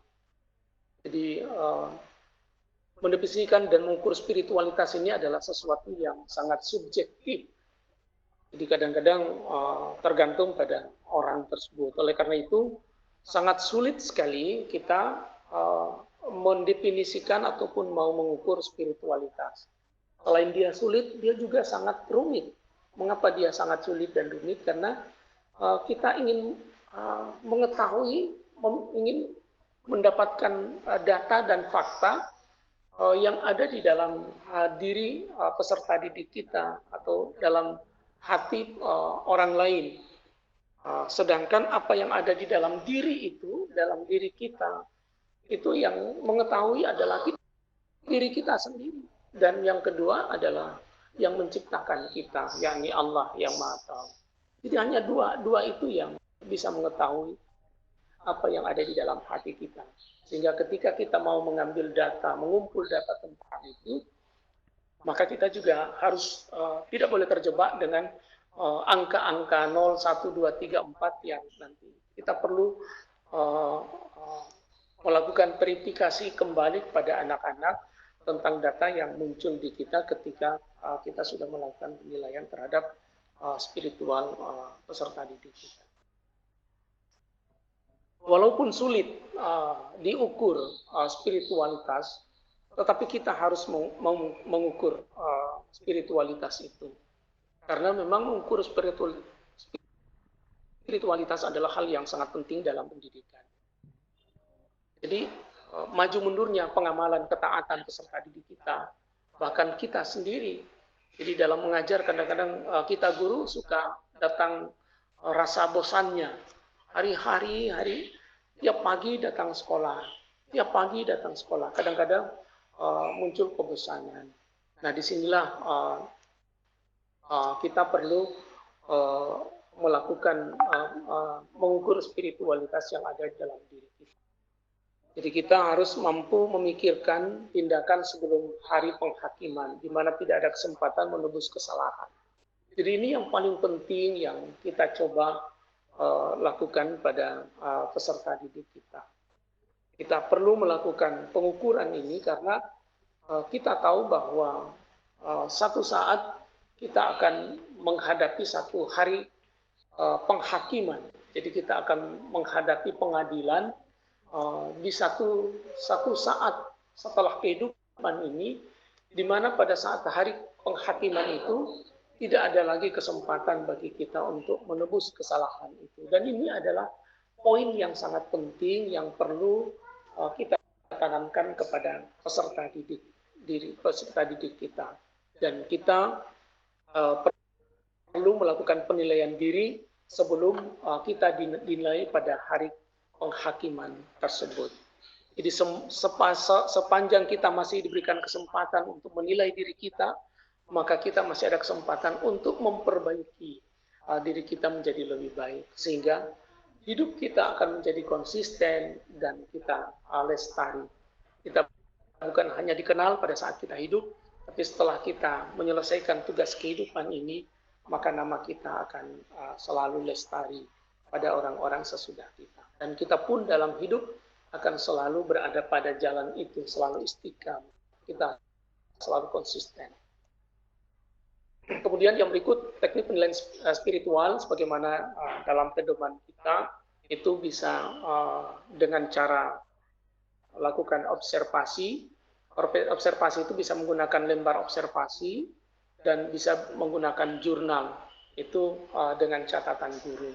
Jadi mendefinisikan dan mengukur spiritualitas ini adalah sesuatu yang sangat subjektif. Jadi kadang-kadang tergantung pada orang tersebut. Oleh karena itu sangat sulit sekali kita mendefinisikan ataupun mau mengukur spiritualitas. Selain dia sulit, dia juga sangat rumit. Mengapa dia sangat sulit dan rumit? Karena kita ingin mengetahui, ingin mendapatkan data dan fakta yang ada di dalam diri peserta didik kita atau dalam hati orang lain. Sedangkan apa yang ada di dalam diri itu, dalam diri kita, itu yang mengetahui adalah diri kita sendiri. Dan yang kedua adalah yang menciptakan kita, yakni Allah yang Maha Tahu. Jadi hanya dua itu yang bisa mengetahui apa yang ada di dalam hati kita. Sehingga ketika kita mau mengambil data, mengumpul data tentang itu, maka kita juga harus tidak boleh terjebak dengan angka-angka 0, 1, 2, 3, 4 yang nanti kita perlu melakukan verifikasi kembali kepada anak-anak tentang data yang muncul di kita ketika kita sudah melakukan penilaian terhadap spiritual peserta didik kita. Walaupun sulit diukur spiritualitas, tetapi kita harus mengukur spiritualitas itu. Karena memang mengukur spiritualitas adalah hal yang sangat penting dalam pendidikan. Jadi maju mundurnya pengamalan ketaatan peserta didik kita, bahkan kita sendiri. Jadi dalam mengajar kadang-kadang kita guru suka datang rasa bosannya. Hari-hari, tiap pagi datang sekolah. Tiap pagi datang sekolah. Kadang-kadang muncul kebosanan. Nah, disinilah kita perlu melakukan mengukur spiritualitas yang ada di dalam diri kita. Jadi kita harus mampu memikirkan tindakan sebelum hari penghakiman, di mana tidak ada kesempatan menebus kesalahan. Jadi ini yang paling penting yang kita coba lakukan pada peserta didik kita. Kita perlu melakukan pengukuran ini karena kita tahu bahwa satu saat kita akan menghadapi satu hari penghakiman. Jadi kita akan menghadapi pengadilan di satu saat setelah kehidupan ini, di mana pada saat hari penghakiman itu tidak ada lagi kesempatan bagi kita untuk menebus kesalahan itu. Dan ini adalah poin yang sangat penting yang perlu kita tanamkan kepada peserta didik kita. Dan kita perlu melakukan penilaian diri sebelum kita dinilai pada hari penghakiman tersebut. Jadi sepanjang kita masih diberikan kesempatan untuk menilai diri kita, maka kita masih ada kesempatan untuk memperbaiki diri kita menjadi lebih baik. Sehingga hidup kita akan menjadi konsisten dan kita lestari. Kita bukan hanya dikenal pada saat kita hidup, tapi setelah kita menyelesaikan tugas kehidupan ini, maka nama kita akan selalu lestari pada orang-orang sesudah kita. Dan kita pun dalam hidup akan selalu berada pada jalan itu, selalu istiqamah. Kita selalu konsisten. Kemudian yang berikut, teknik penilaian spiritual, sebagaimana dalam pedoman kita, itu bisa dengan cara lakukan observasi. Observasi itu bisa menggunakan lembar observasi dan bisa menggunakan jurnal, itu dengan catatan guru.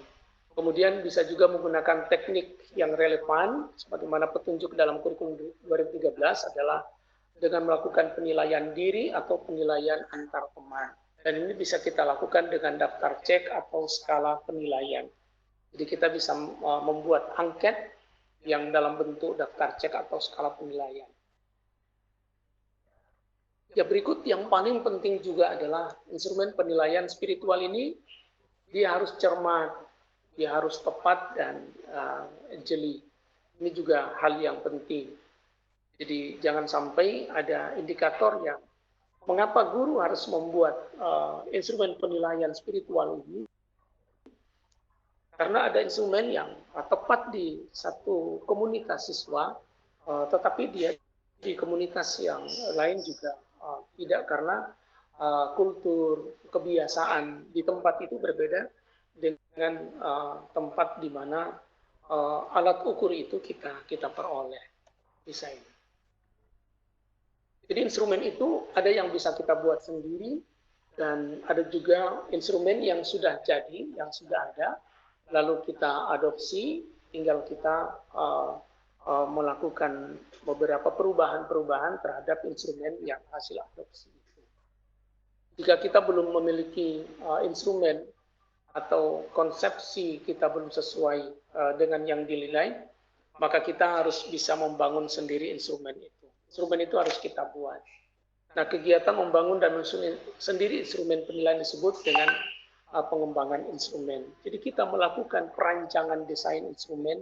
Kemudian bisa juga menggunakan teknik yang relevan, sebagaimana petunjuk dalam kurikulum 2013 adalah dengan melakukan penilaian diri atau penilaian antar teman. Dan ini bisa kita lakukan dengan daftar cek atau skala penilaian. Jadi kita bisa membuat angket yang dalam bentuk daftar cek atau skala penilaian. Ya, berikut yang paling penting juga adalah instrumen penilaian spiritual ini, dia harus cermat, dia harus tepat dan jeli. Ini juga hal yang penting. Jadi jangan sampai ada indikator yang mengapa guru harus membuat instrumen penilaian spiritual ini? Karena ada instrumen yang tepat di satu komunitas siswa, tetapi dia di komunitas yang lain juga tidak, karena kultur, kebiasaan di tempat itu berbeda dengan tempat di mana alat ukur itu kita peroleh. Bisa ini. Jadi instrumen itu ada yang bisa kita buat sendiri dan ada juga instrumen yang sudah jadi, yang sudah ada, lalu kita adopsi, tinggal kita melakukan beberapa perubahan-perubahan terhadap instrumen yang hasil adopsi itu. Jika kita belum memiliki instrumen atau konsepsi kita belum sesuai dengan yang dinilai, maka kita harus bisa membangun sendiri instrumen itu. Instrumen itu harus kita buat. Nah, kegiatan membangun dan menyusun sendiri instrumen penilaian disebut dengan pengembangan instrumen. Jadi kita melakukan perancangan desain instrumen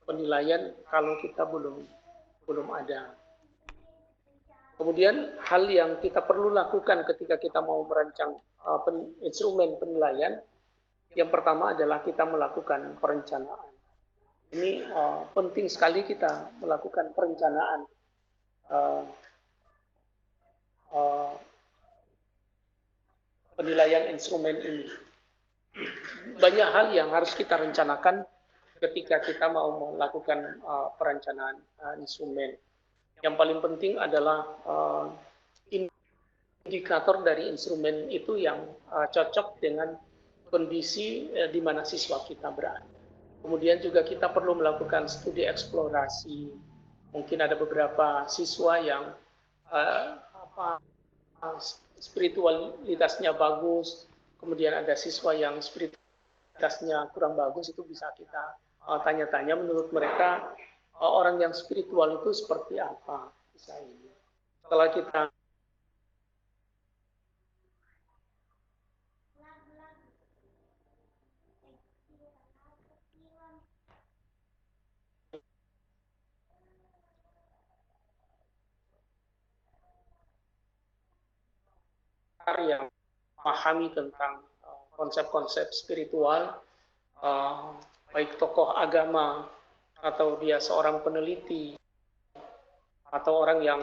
penilaian kalau kita belum ada. Kemudian hal yang kita perlu lakukan ketika kita mau merancang instrumen penilaian, yang pertama adalah kita melakukan perencanaan. Ini penting sekali kita melakukan perencanaan. uh, penilaian instrumen ini. Banyak hal yang harus kita rencanakan ketika kita mau melakukan perencanaan instrumen. Yang paling penting adalah indikator dari instrumen itu yang cocok dengan kondisi di mana siswa kita berada. Kemudian juga kita perlu melakukan studi eksplorasi. Mungkin ada beberapa siswa yang spiritualitasnya bagus, kemudian ada siswa yang spiritualitasnya kurang bagus, itu bisa kita tanya-tanya menurut mereka orang yang spiritual itu seperti apa. Misalnya. Setelah kita yang memahami tentang konsep-konsep spiritual, baik tokoh agama atau dia seorang peneliti atau orang yang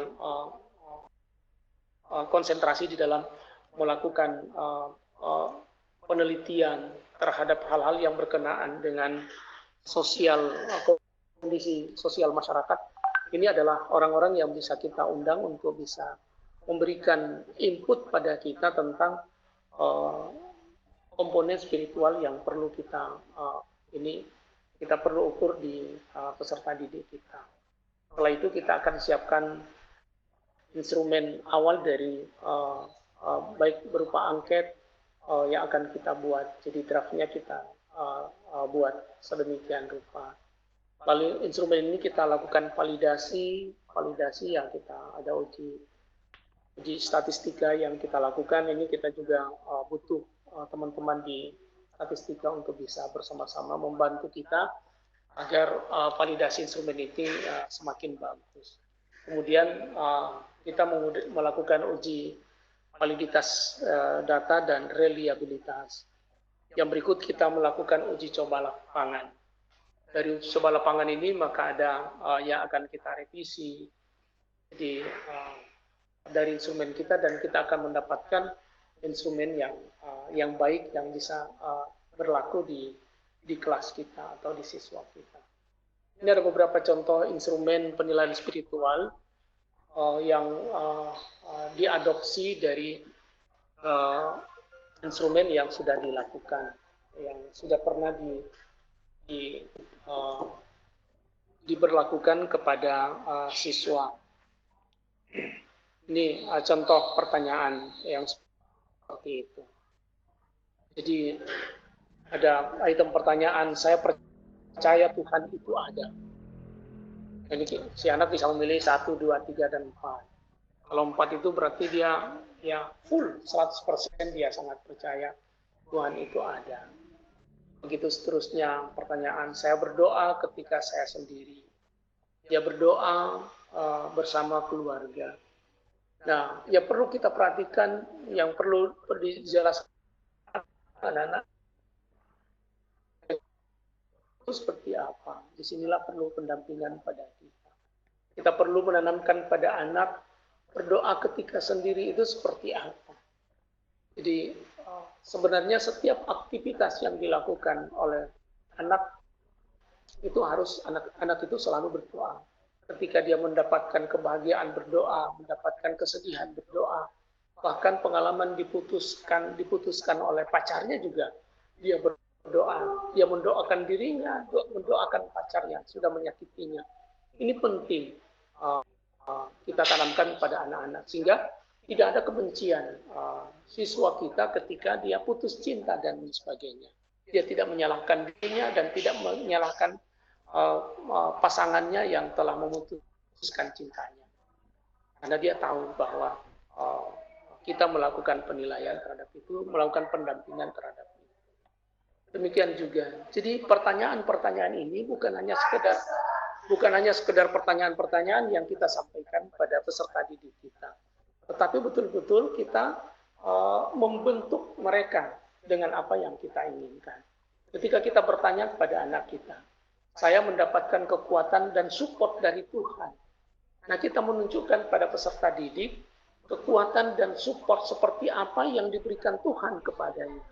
konsentrasi di dalam melakukan penelitian terhadap hal-hal yang berkenaan dengan sosial, kondisi sosial masyarakat. Ini adalah orang-orang yang bisa kita undang untuk bisa memberikan input pada kita tentang komponen spiritual yang perlu kita perlu ukur di peserta didik kita. Setelah itu kita akan siapkan instrumen awal dari baik berupa angket yang akan kita buat. Jadi draftnya kita buat sedemikian rupa. Lalu instrumen ini kita lakukan validasi yang kita ada uji statistika yang kita lakukan. Ini kita juga butuh teman-teman di statistika untuk bisa bersama-sama membantu kita agar validasi instrumen ini semakin bagus. Kemudian kita melakukan uji validitas data dan reliabilitas. Yang berikut kita melakukan uji coba lapangan. Dari uji coba lapangan ini maka ada yang akan kita revisi dari instrumen kita, dan kita akan mendapatkan instrumen yang baik yang bisa berlaku di kelas kita atau di siswa kita. Ini ada beberapa contoh instrumen penilaian spiritual yang diadopsi dari instrumen yang sudah dilakukan, yang sudah pernah diberlakukan kepada siswa. Ini contoh pertanyaan yang seperti itu. Jadi ada item pertanyaan, saya percaya Tuhan itu ada. Jadi si anak bisa memilih 1, 2, 3, dan 4. Kalau 4 itu berarti dia full 100% dia sangat percaya Tuhan itu ada. Begitu seterusnya pertanyaan, saya berdoa ketika saya sendiri. Dia berdoa bersama keluarga. Nah, yang perlu kita perhatikan, yang perlu dijelaskan anak-anak itu seperti apa. Disinilah perlu pendampingan pada kita. Kita perlu menanamkan pada anak berdoa ketika sendiri itu seperti apa. Jadi sebenarnya setiap aktivitas yang dilakukan oleh anak itu harus anak itu selalu berdoa. Ketika dia mendapatkan kebahagiaan berdoa, mendapatkan kesedihan berdoa, bahkan pengalaman diputuskan oleh pacarnya juga dia berdoa, dia mendoakan dirinya, mendoakan pacarnya sudah menyakitinya. Ini penting kita tanamkan pada anak-anak sehingga tidak ada kebencian siswa kita ketika dia putus cinta dan sebagainya. Dia tidak menyalahkan dirinya dan tidak menyalahkan pasangannya yang telah memutuskan cintanya. Karena dia tahu bahwa kita melakukan penilaian terhadap itu, melakukan pendampingan terhadap itu. Demikian juga. Jadi pertanyaan-pertanyaan ini bukan hanya sekedar pertanyaan-pertanyaan yang kita sampaikan pada peserta didik kita, tetapi betul-betul kita membentuk mereka dengan apa yang kita inginkan. Ketika kita bertanya kepada anak kita, saya mendapatkan kekuatan dan support dari Tuhan. Nah, kita menunjukkan pada peserta didik kekuatan dan support seperti apa yang diberikan Tuhan kepadanya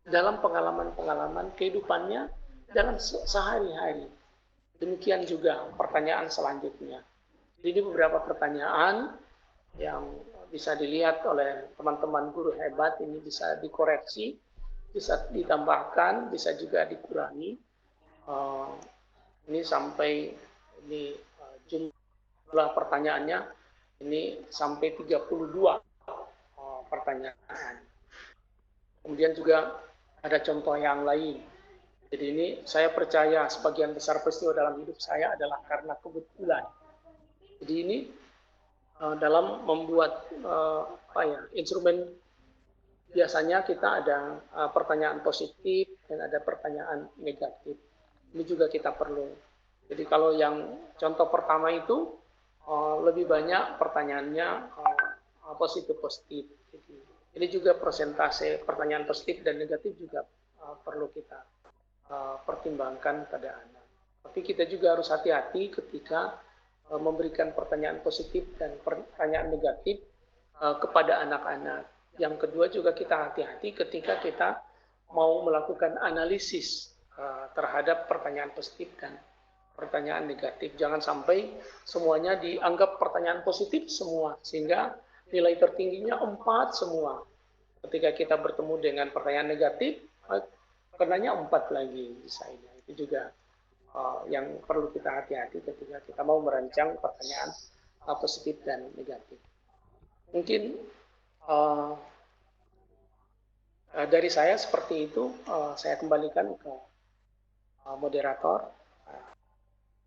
dalam pengalaman-pengalaman kehidupannya dalam sehari-hari. Demikian juga pertanyaan selanjutnya. Jadi beberapa pertanyaan yang bisa dilihat oleh teman-teman guru hebat ini bisa dikoreksi, bisa ditambahkan, bisa juga dikurangi. Ini sampai jumlah pertanyaannya ini sampai 32 pertanyaan. Kemudian juga ada contoh yang lain. Jadi ini saya percaya sebagian besar peristiwa dalam hidup saya adalah karena kebetulan. Jadi ini dalam membuat instrumen, biasanya kita ada pertanyaan positif dan ada pertanyaan negatif. Ini juga kita perlu. Jadi kalau yang contoh pertama itu lebih banyak pertanyaannya positif. Ini juga persentase pertanyaan positif dan negatif juga perlu kita pertimbangkan pada anak. Tapi kita juga harus hati-hati ketika memberikan pertanyaan positif dan pertanyaan negatif kepada anak-anak. Yang kedua juga kita hati-hati ketika kita mau melakukan analisis terhadap pertanyaan positif dan pertanyaan negatif. Jangan sampai semuanya dianggap pertanyaan positif semua, sehingga nilai tertingginya 4 semua. Ketika kita bertemu dengan pertanyaan negatif, kenanya 4 lagi misalnya. Itu juga yang perlu kita hati-hati ketika kita mau merancang pertanyaan positif dan negatif. Mungkin dari saya seperti itu. Saya kembalikan ke moderator.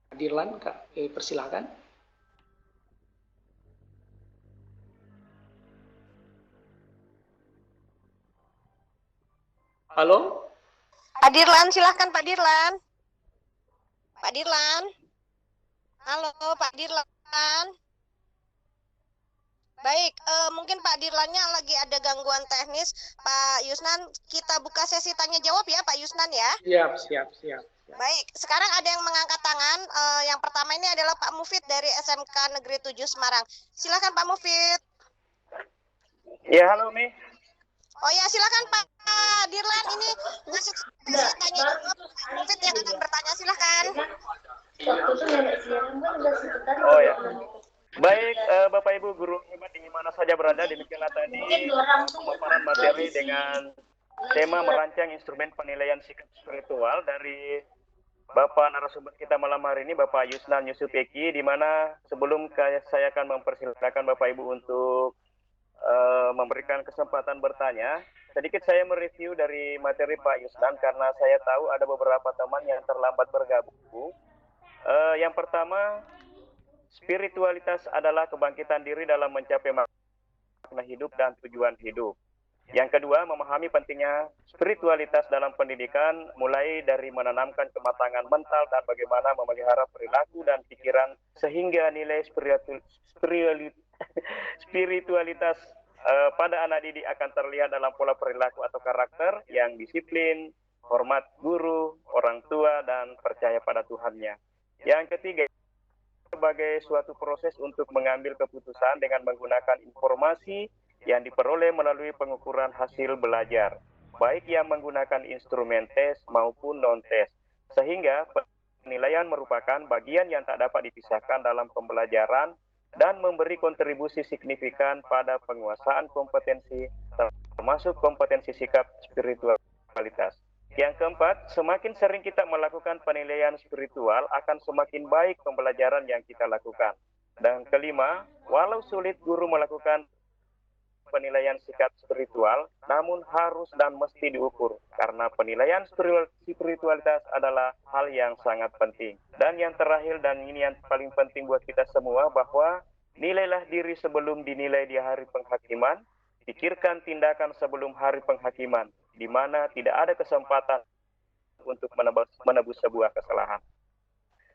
Dirlan, Kak, persilakan. Halo? Pak Dirlan, silahkan Pak Dirlan. Pak Dirlan. Halo Pak Dirlan. Baik, mungkin Pak Dirlannya lagi ada gangguan teknis. Pak Yusnan, kita buka sesi tanya jawab ya Pak Yusnan ya. Siap. Baik, sekarang ada yang mengangkat tangan. Yang pertama ini adalah Pak Mufid dari SMK Negeri 7 Semarang. Silakan Pak Mufid. Ya, halo Mi. Oh ya, silakan Pak Dirlan, ini masuk sesi tanya jawab. Pak Mufid yang akan bertanya, silakan. Oh ya. Baik, Bapak Ibu guru hebat di mana saja berada, demikianlah tadi pemaparan materi dengan tema merancang instrumen penilaian sikap spiritual dari Bapak narasumber kita malam hari ini, Bapak Yusnan Yusuf Eki, di mana sebelum saya akan mempersilakan Bapak Ibu untuk memberikan kesempatan bertanya, sedikit saya mereview dari materi Pak Yusnan karena saya tahu ada beberapa teman yang terlambat bergabung. Yang pertama, spiritualitas adalah kebangkitan diri dalam mencapai makna hidup dan tujuan hidup. Yang kedua, memahami pentingnya spiritualitas dalam pendidikan, mulai dari menanamkan kematangan mental dan bagaimana memelihara perilaku dan pikiran sehingga nilai spiritualitas pada anak didik akan terlihat dalam pola perilaku atau karakter yang disiplin, hormat guru, orang tua, dan percaya pada Tuhannya. Yang ketiga, sebagai suatu proses untuk mengambil keputusan dengan menggunakan informasi yang diperoleh melalui pengukuran hasil belajar, baik yang menggunakan instrumen tes maupun non-tes, sehingga penilaian merupakan bagian yang tak dapat dipisahkan dalam pembelajaran dan memberi kontribusi signifikan pada penguasaan kompetensi, termasuk kompetensi sikap spiritualitas. Yang keempat, semakin sering kita melakukan penilaian spiritual, akan semakin baik pembelajaran yang kita lakukan. Dan kelima, walau sulit guru melakukan penilaian sikap spiritual, namun harus dan mesti diukur, karena penilaian spiritualitas adalah hal yang sangat penting. Dan yang terakhir, dan ini yang paling penting buat kita semua, bahwa nilailah diri sebelum dinilai di hari penghakiman, pikirkan tindakan sebelum hari penghakiman, di mana tidak ada kesempatan untuk menebus sebuah kesalahan.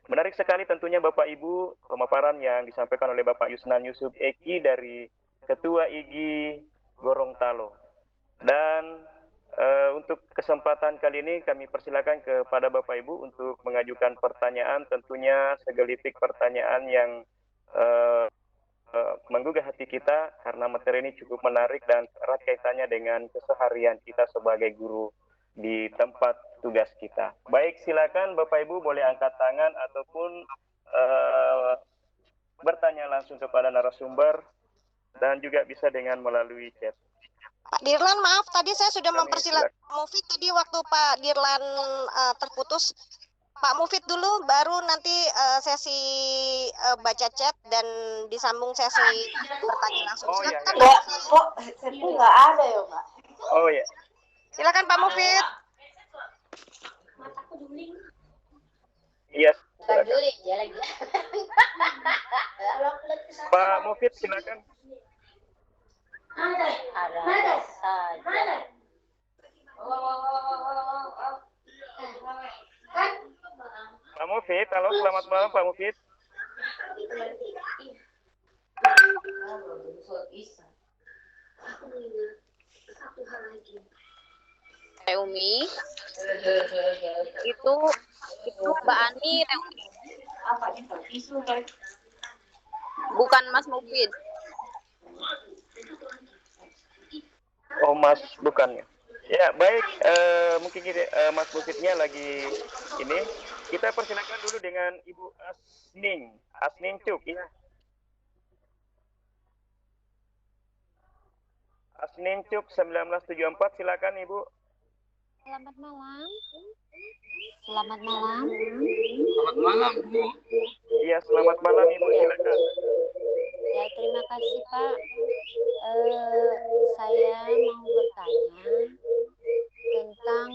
Menarik sekali tentunya Bapak Ibu pemaparan yang disampaikan oleh Bapak Yusnan Yusuf Eki dari Ketua IGI Gorontalo. Dan untuk kesempatan kali ini kami persilakan kepada Bapak Ibu untuk mengajukan pertanyaan, tentunya segelitik pertanyaan yang menggugah hati kita karena materi ini cukup menarik dan erat kaitannya dengan keseharian kita sebagai guru di tempat tugas kita. Baik, silakan Bapak Ibu boleh angkat tangan ataupun bertanya langsung kepada narasumber dan juga bisa dengan melalui chat. Pak Dirlan, maaf tadi saya sudah Kami mempersilahkan Pak Mufid tadi waktu Pak Dirlan terputus. Pak Mufid dulu, baru nanti sesi baca chat dan disambung sesi bertanya langsung. Oh iya, Silakan. iya. Kok setnya nggak ada ya, Pak? Oh ya. Silakan Pak Mufid. Iya. Silakan. Dulu ya lagi. Pak Mufid silakan. Ada saja. Pak Mufid, halo, selamat malam Pak Mufid. Reumi itu Mbak Ani Reumi, bukan Mas Mufid. Oh Mas, bukannya. Ya baik, mungkin Mas Mufidnya lagi ini. Kita persilakan dulu dengan Ibu Asning Cuk ya. Asning Cuk 1974, silakan Ibu. Selamat malam. Selamat malam. Selamat malam, Bu. Iya, selamat malam Ibu, silakan. Ya, terima kasih Pak. Saya mau bertanya tentang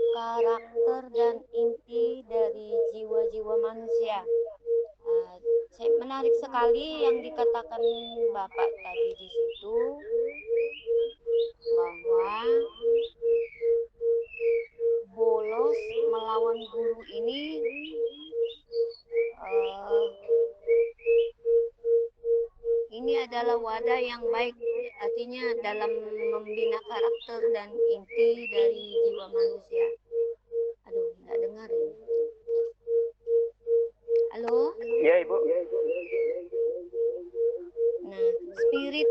karakter dan inti dari jiwa-jiwa manusia. Menarik sekali yang dikatakan Bapak tadi di situ, bahwa bolos melawan guru ini adalah wadah yang baik, artinya dalam membina karakter dan inti dari jiwa manusia. Aduh, nggak dengar ini. Halo? Iya Ibu. Nah, spirit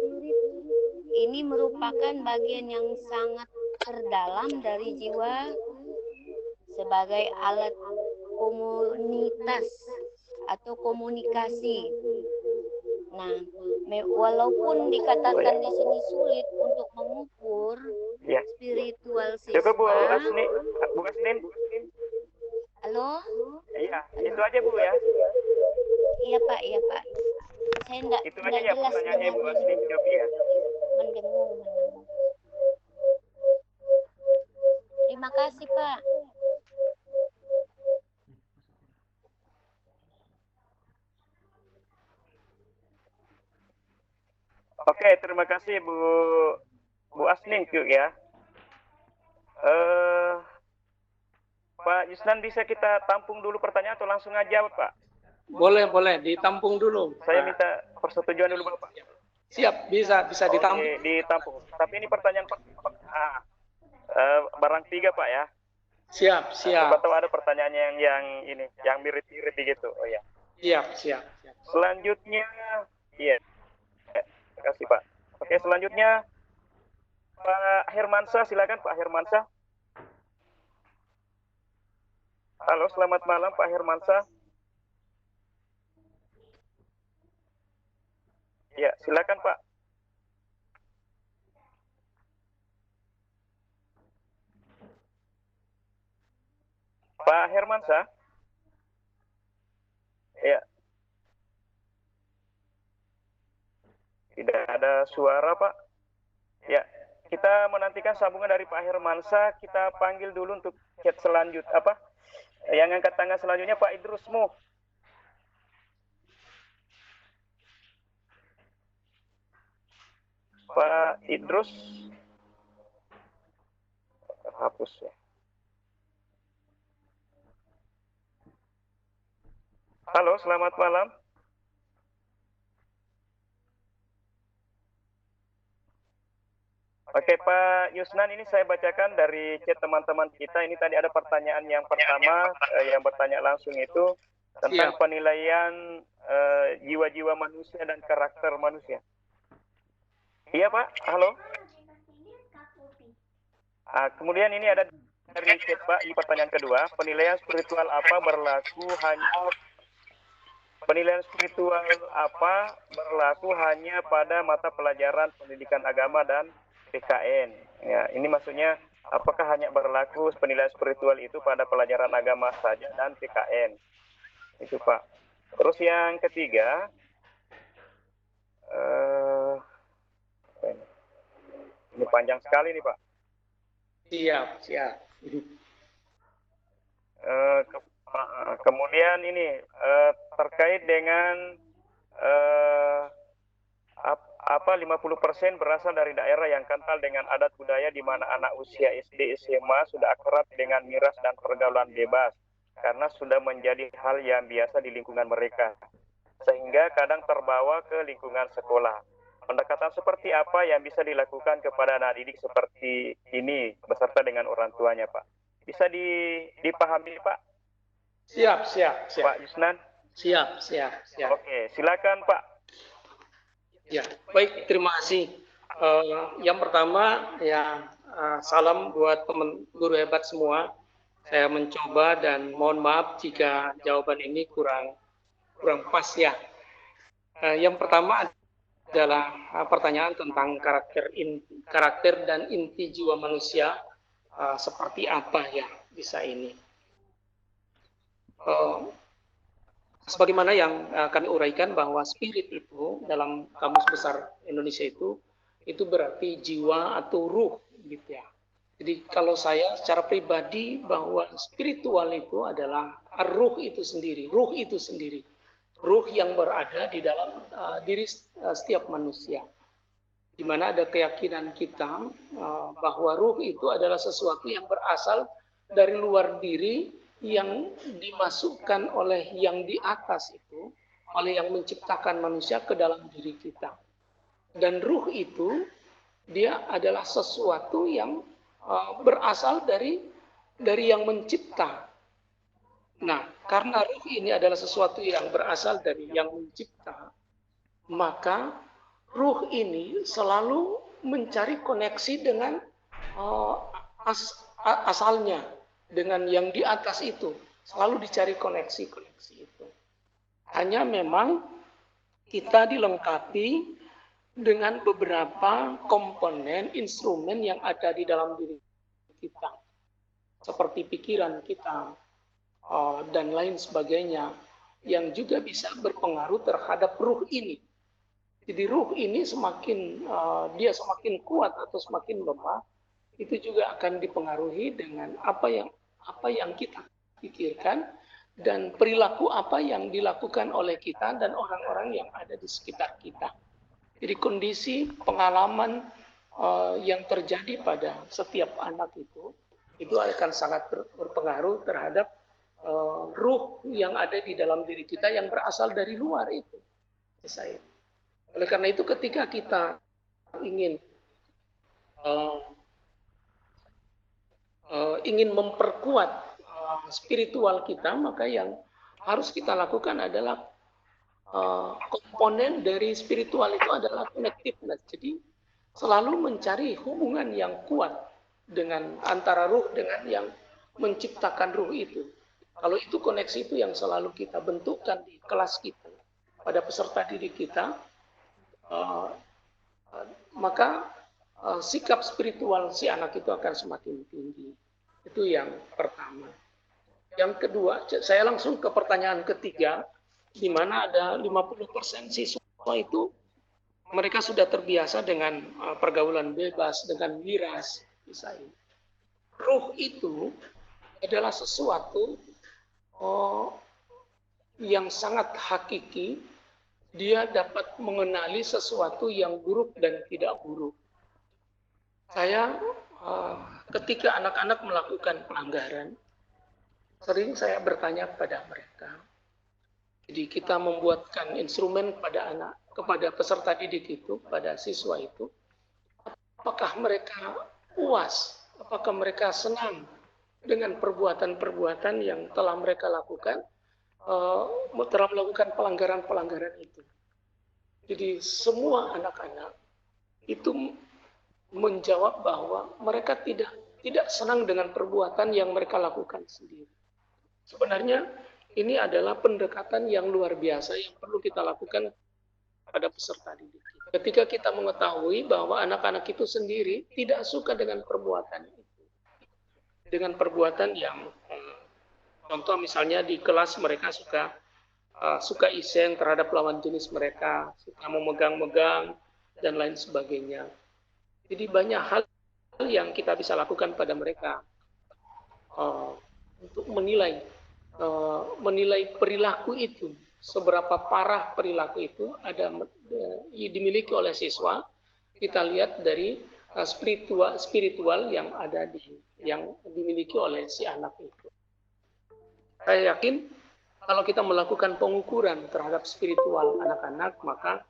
ini merupakan bagian yang sangat terdalam dari jiwa sebagai alat komunitas atau komunikasi. Nah, walaupun dikatakan di sini sulit untuk mengukur Ya. spiritual Coba Bu siswa. Asni, Bu Asnin. Halo? Iya, itu aja Bu ya. Iya Pak, iya Pak. Saya enggak Itu aja ya jelas pertanyaannya Bu dengar Asnin jawab ya. mendengar. Terima kasih Pak. Oke, terima kasih Bu Asning ya. Pak Yusnan, bisa kita tampung dulu pertanyaan atau langsung aja Pak? Boleh, ditampung dulu. Saya minta persetujuan dulu Bapak. Siap, bisa ditampung. Oke, ditampung. Tapi ini pertanyaan barang 3 Pak ya. Siap. Siapa tahu ada pertanyaan yang ini, yang mirip-mirip begitu. Oh ya. Siap. Selanjutnya, iya. Terima kasih Pak. Oke, selanjutnya Pak Hermansyah, silakan Pak Hermansyah. Halo, selamat malam Pak Hermansyah. Ya, silakan Pak. Pak Hermansyah. Ya. Tidak ada suara Pak. Ya, kita menantikan sambungan dari Pak Hermansyah. Kita panggil dulu untuk chat selanjutnya yang angkat tangan selanjutnya Pak Idrusmu. Pak Idrus. Hapus ya. Halo, selamat malam. Oke Pak Yusnan, ini saya bacakan dari chat teman-teman kita. Ini tadi ada pertanyaan yang pertama yang bertanya langsung itu tentang penilaian jiwa-jiwa manusia dan karakter manusia. Iya Pak, halo. Kemudian ini ada dari chat Pak, di pertanyaan kedua, penilaian spiritual apa berlaku hanya pada mata pelajaran pendidikan agama dan PKN. Ya, ini maksudnya apakah hanya berlaku penilaian spiritual itu pada pelajaran agama saja dan PKN? Itu Pak. Terus yang ketiga, ini panjang sekali nih Pak. Siap. Kemudian ini terkait dengan 50% berasal dari daerah yang kental dengan adat budaya di mana anak usia SD SMA sudah akrab dengan miras dan pergaulan bebas karena sudah menjadi hal yang biasa di lingkungan mereka sehingga kadang terbawa ke lingkungan sekolah. Pendekatan seperti apa yang bisa dilakukan kepada anak didik seperti ini beserta dengan orang tuanya Pak? Bisa dipahami Pak? Siap. Pak Yusnan? Siap. Oke, silakan Pak. Ya, baik, terima kasih. Yang pertama, ya salam buat teman guru hebat semua. Saya mencoba dan mohon maaf jika jawaban ini kurang pas ya. Yang pertama adalah pertanyaan tentang karakter dan inti jiwa manusia seperti apa ya bisa ini. Sebagaimana yang kami uraikan bahwa spirit itu dalam Kamus Besar Indonesia itu berarti jiwa atau ruh gitu ya. Jadi kalau saya secara pribadi bahwa spiritual itu adalah ruh itu sendiri, ruh yang berada di dalam diri setiap manusia. Di mana ada keyakinan kita bahwa ruh itu adalah sesuatu yang berasal dari luar diri yang dimasukkan oleh yang di atas itu, oleh yang menciptakan manusia ke dalam diri kita. Dan ruh itu dia adalah sesuatu yang berasal dari yang mencipta. Nah, karena ruh ini adalah sesuatu yang berasal dari yang mencipta, maka ruh ini selalu mencari koneksi dengan asalnya, dengan yang di atas itu. Selalu dicari koneksi itu. Hanya memang kita dilengkapi dengan beberapa komponen instrumen yang ada di dalam diri kita. Seperti pikiran kita, dan lain sebagainya yang juga bisa berpengaruh terhadap ruh ini. Jadi ruh ini semakin dia semakin kuat atau semakin lemah, itu juga akan dipengaruhi dengan apa yang kita pikirkan dan perilaku apa yang dilakukan oleh kita dan orang-orang yang ada di sekitar kita. Jadi kondisi pengalaman yang terjadi pada setiap anak itu akan sangat berpengaruh terhadap ruh yang ada di dalam diri kita yang berasal dari luar itu. Oleh karena itu ketika kita ingin memperkuat spiritual kita, maka yang harus kita lakukan adalah komponen dari spiritual itu adalah connectiveness. Jadi selalu mencari hubungan yang kuat dengan antara ruh dengan yang menciptakan ruh itu. Kalau itu koneksi itu yang selalu kita bentukkan di kelas kita pada peserta didik kita, maka sikap spiritual si anak itu akan semakin tinggi. Itu yang pertama. Yang kedua, saya langsung ke pertanyaan ketiga, di mana ada 50% siswa itu mereka sudah terbiasa dengan pergaulan bebas, dengan miras, misalnya. Ruh itu adalah sesuatu yang sangat hakiki. Dia dapat mengenali sesuatu yang buruk dan tidak buruk. Saya ketika anak-anak melakukan pelanggaran, sering saya bertanya kepada mereka. Jadi kita membuatkan instrumen kepada peserta didik itu, pada siswa itu, apakah mereka puas, apakah mereka senang dengan perbuatan-perbuatan yang telah mereka lakukan telah melakukan pelanggaran-pelanggaran itu. Jadi semua anak-anak itu menjawab bahwa mereka tidak senang dengan perbuatan yang mereka lakukan sendiri. Sebenarnya ini adalah pendekatan yang luar biasa yang perlu kita lakukan pada peserta didik. Ketika kita mengetahui bahwa anak-anak itu sendiri tidak suka dengan perbuatan itu, dengan perbuatan yang contoh misalnya di kelas mereka suka iseng terhadap lawan jenis mereka, suka memegang-megang dan lain sebagainya. Jadi banyak hal yang kita bisa lakukan pada mereka untuk menilai perilaku itu, seberapa parah perilaku itu dimiliki oleh siswa. Kita lihat dari spiritual yang yang dimiliki oleh si anak itu. Saya yakin kalau kita melakukan pengukuran terhadap spiritual anak-anak, maka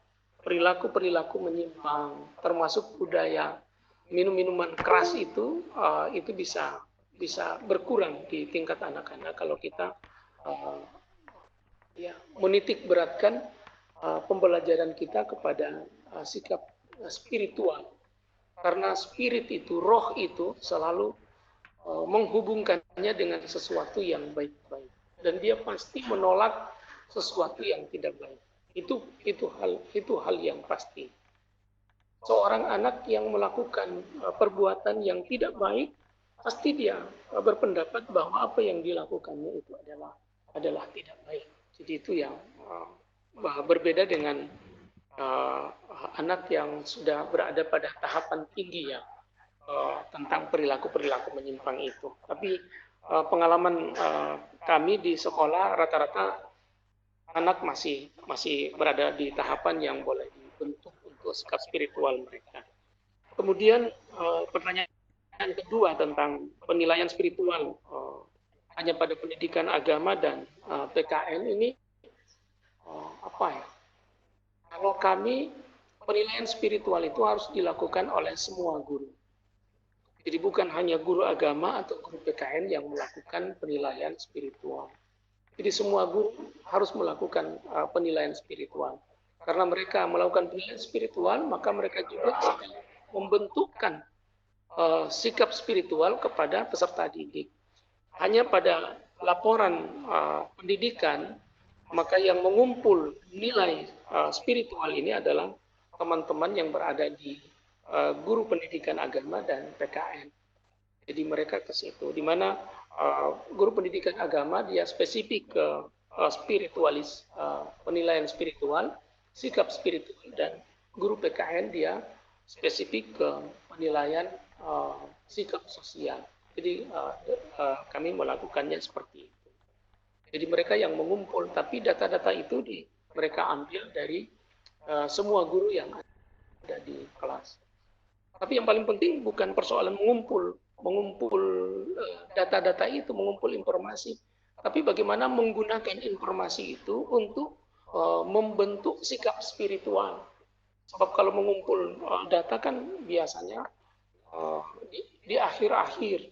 perilaku-perilaku menyimpang, termasuk budaya minum-minuman keras itu bisa berkurang di tingkat anak-anak kalau kita menitik beratkan pembelajaran kita kepada sikap spiritual. Karena spirit itu, roh itu selalu menghubungkannya dengan sesuatu yang baik-baik, dan dia pasti menolak sesuatu yang tidak baik. Itu hal yang pasti. Seorang anak yang melakukan perbuatan yang tidak baik, pasti dia berpendapat bahwa apa yang dilakukannya itu adalah tidak baik. Jadi itu yang berbeda dengan anak yang sudah berada pada tahapan tinggi ya tentang perilaku-perilaku menyimpang itu. Tapi pengalaman kami di sekolah rata-rata anak masih berada di tahapan yang boleh dibentuk untuk sikap spiritual mereka. Kemudian pertanyaan kedua tentang penilaian spiritual hanya pada pendidikan agama dan PKN ini apa ya? Kalau kami penilaian spiritual itu harus dilakukan oleh semua guru. Jadi bukan hanya guru agama atau guru PKN yang melakukan penilaian spiritual. Jadi semua guru harus melakukan penilaian spiritual. Karena mereka melakukan penilaian spiritual, maka mereka juga membentukkan sikap spiritual kepada peserta didik. Hanya pada laporan pendidikan, maka yang mengumpul nilai spiritual ini adalah teman-teman yang berada di guru pendidikan agama dan PKN. Jadi mereka ke situ, di mana guru pendidikan agama dia spesifik ke spiritualis, penilaian spiritual, sikap spiritual, dan guru PKN dia spesifik ke penilaian sikap sosial. Jadi kami melakukannya seperti itu. Jadi mereka yang mengumpul, tapi data-data itu mereka ambil dari semua guru yang ada di kelas. Tapi yang paling penting bukan persoalan mengumpul data-data itu, mengumpul informasi, tapi bagaimana menggunakan informasi itu untuk membentuk sikap spiritual. Sebab kalau mengumpul data kan biasanya di akhir-akhir,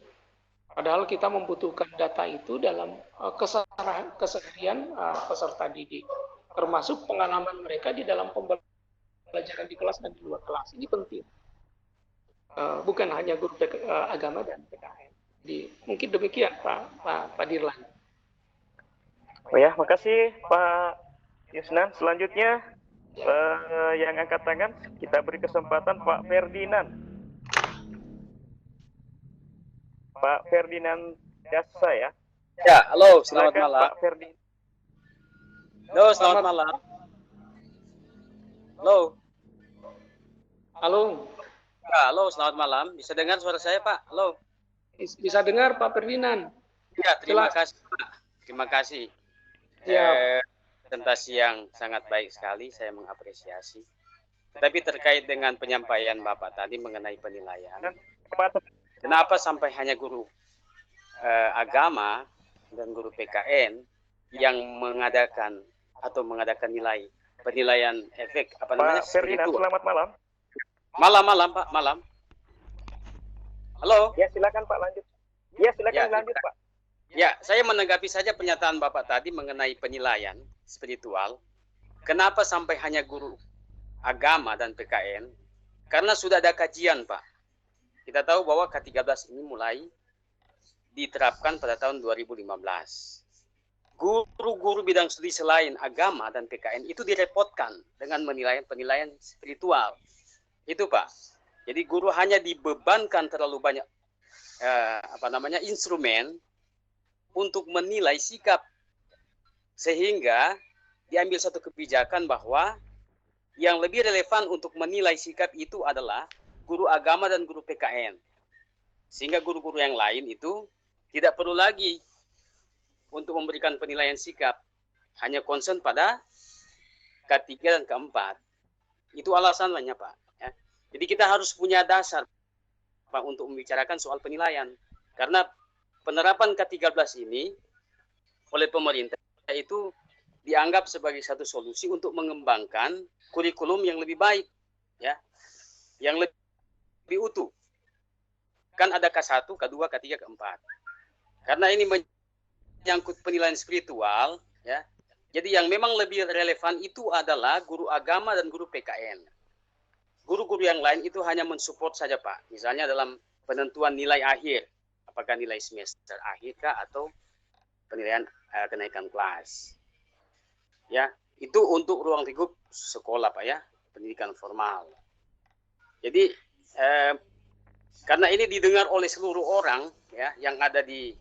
padahal kita membutuhkan data itu dalam keseharian peserta didik, termasuk pengalaman mereka di dalam pembelajaran di kelas dan di luar kelas. Ini penting. Bukan hanya guru agama dan PKN. Mungkin demikian Pak Dirlan. Oh ya, makasih Pak Yusnan. Selanjutnya yang angkat tangan kita beri kesempatan Pak Ferdinand. Pak Ferdinand Jasa ya. Ya, halo, selamat Silakan, malam. Pak Ferdinand. Halo, selamat malam. Halo. Halo. Ya, halo, selamat malam. Bisa dengar suara saya, Pak? Halo. Bisa dengar Pak Ferdinand? Ya, terima kasih, Pak. Terima kasih. Ya. Presentasi yang sangat baik sekali, saya mengapresiasi. Tetapi terkait dengan penyampaian Bapak tadi mengenai penilaian, kenapa sampai hanya guru agama dan guru PKN yang mengadakan penilaian efek apa namanya? Pak Ferdinand, selamat malam. Malam, Pak, malam. Halo. Ya, silakan Pak lanjut. Ya, silakan Ya, lanjut Pak. Ya, saya menanggapi saja pernyataan Bapak tadi mengenai penilaian spiritual. Kenapa sampai hanya guru agama dan PKN? Karena sudah ada kajian, Pak. Kita tahu bahwa K13 ini mulai diterapkan pada tahun 2015. Guru-guru bidang studi selain agama dan PKN itu direpotkan dengan penilaian spiritual. Itu, Pak. Jadi guru hanya dibebankan terlalu banyak instrumen untuk menilai sikap, sehingga diambil satu kebijakan bahwa yang lebih relevan untuk menilai sikap itu adalah guru agama dan guru PKN, sehingga guru-guru yang lain itu tidak perlu lagi untuk memberikan penilaian sikap, hanya concern pada K3 dan K4. Itu alasannya, Pak. Ya. Jadi kita harus punya dasar, Pak, untuk membicarakan soal penilaian, karena penerapan K13 ini oleh pemerintah itu dianggap sebagai satu solusi untuk mengembangkan kurikulum yang lebih baik, ya, yang lebih utuh. Kan ada K1, K2, K3, K4. Karena ini menyangkut penilaian spiritual, ya. Jadi yang memang lebih relevan itu adalah guru agama dan guru PKN. Guru-guru yang lain itu hanya mensupport saja, Pak. Misalnya dalam penentuan nilai akhir. Apakah nilai semester akhir kah atau penilaian kenaikan kelas. Ya, itu untuk ruang lingkup sekolah, Pak, ya, pendidikan formal. Jadi karena ini didengar oleh seluruh orang, ya, yang ada di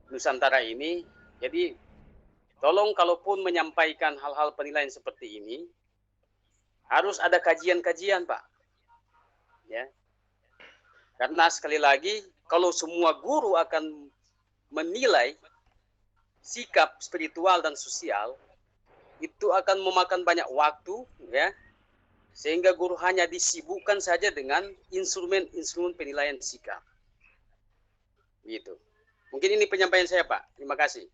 Nusantara ini, jadi tolong kalaupun menyampaikan hal-hal penilaian seperti ini harus ada kajian-kajian, Pak. Ya. Karena sekali lagi kalau semua guru akan menilai sikap spiritual dan sosial, itu akan memakan banyak waktu, ya, sehingga guru hanya disibukkan saja dengan instrumen-instrumen penilaian sikap. Gitu. Mungkin ini penyampaian saya, Pak. Terima kasih.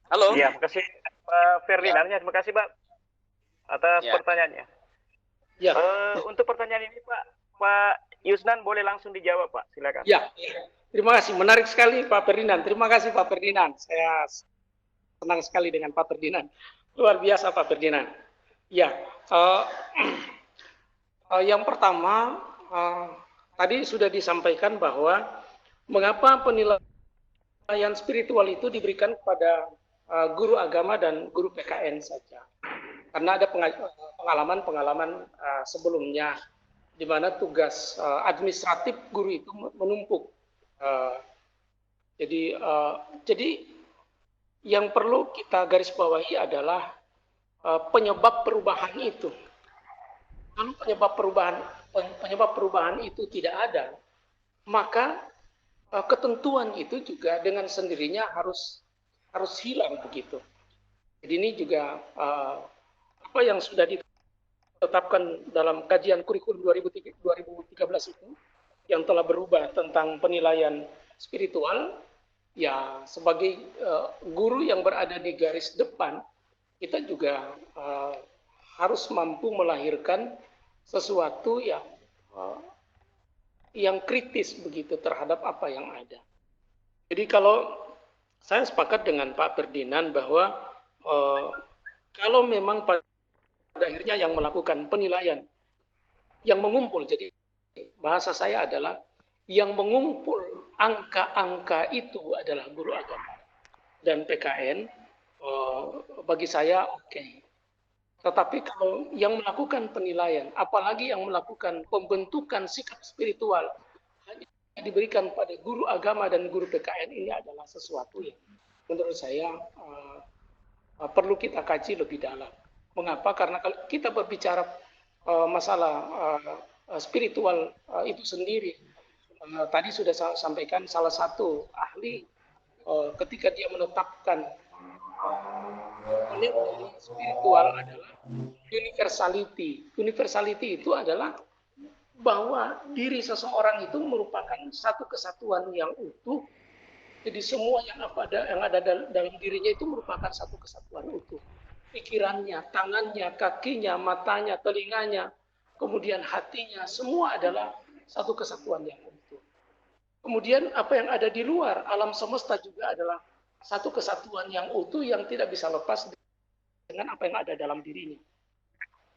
Halo. Ya, terima kasih Pak Ferdinand. Terima kasih, Pak, atas pertanyaannya. Ya. Untuk pertanyaan ini, Pak Yusnan boleh langsung dijawab, Pak. Silakan. Ya, terima kasih. Menarik sekali, Pak Ferdinand. Terima kasih, Pak Ferdinand. Saya senang sekali dengan Pak Ferdinand. Luar biasa, Pak Ferdinand. Ya, yang pertama, tadi sudah disampaikan bahwa mengapa penilaian spiritual itu diberikan kepada guru agama dan guru PKN saja. Karena ada pengalaman-pengalaman sebelumnya, di mana tugas administratif guru itu menumpuk. Jadi yang perlu kita garis bawahi adalah penyebab perubahan itu. Kalau penyebab perubahan itu tidak ada, maka ketentuan itu juga dengan sendirinya harus hilang begitu. Jadi ini juga apa yang sudah ditetapkan dalam kajian kurikulum 2013 itu yang telah berubah tentang penilaian spiritual, ya sebagai guru yang berada di garis depan, kita juga harus mampu melahirkan sesuatu yang kritis begitu terhadap apa yang ada. Jadi kalau saya sepakat dengan Pak Ferdinand bahwa kalau memang pada akhirnya yang melakukan penilaian, yang mengumpul, jadi bahasa saya adalah yang mengumpul angka-angka itu adalah guru agama dan PKN, bagi saya oke. Tetapi kalau yang melakukan penilaian, apalagi yang melakukan pembentukan sikap spiritual, hanya diberikan pada guru agama dan guru PKN, ini adalah sesuatu yang menurut saya perlu kita kaji lebih dalam. Mengapa? Karena kalau kita berbicara masalah spiritual itu sendiri, tadi sudah saya sampaikan salah satu ahli ketika dia menetapkan spiritual adalah universality. Universality itu adalah bahwa diri seseorang itu merupakan satu kesatuan yang utuh. Jadi semua yang ada dalam dirinya itu merupakan satu kesatuan utuh. Pikirannya, tangannya, kakinya, matanya, telinganya, kemudian hatinya, semua adalah satu kesatuan yang utuh. Kemudian apa yang ada di luar alam semesta juga adalah satu kesatuan yang utuh yang tidak bisa lepas dengan apa yang ada dalam dirinya.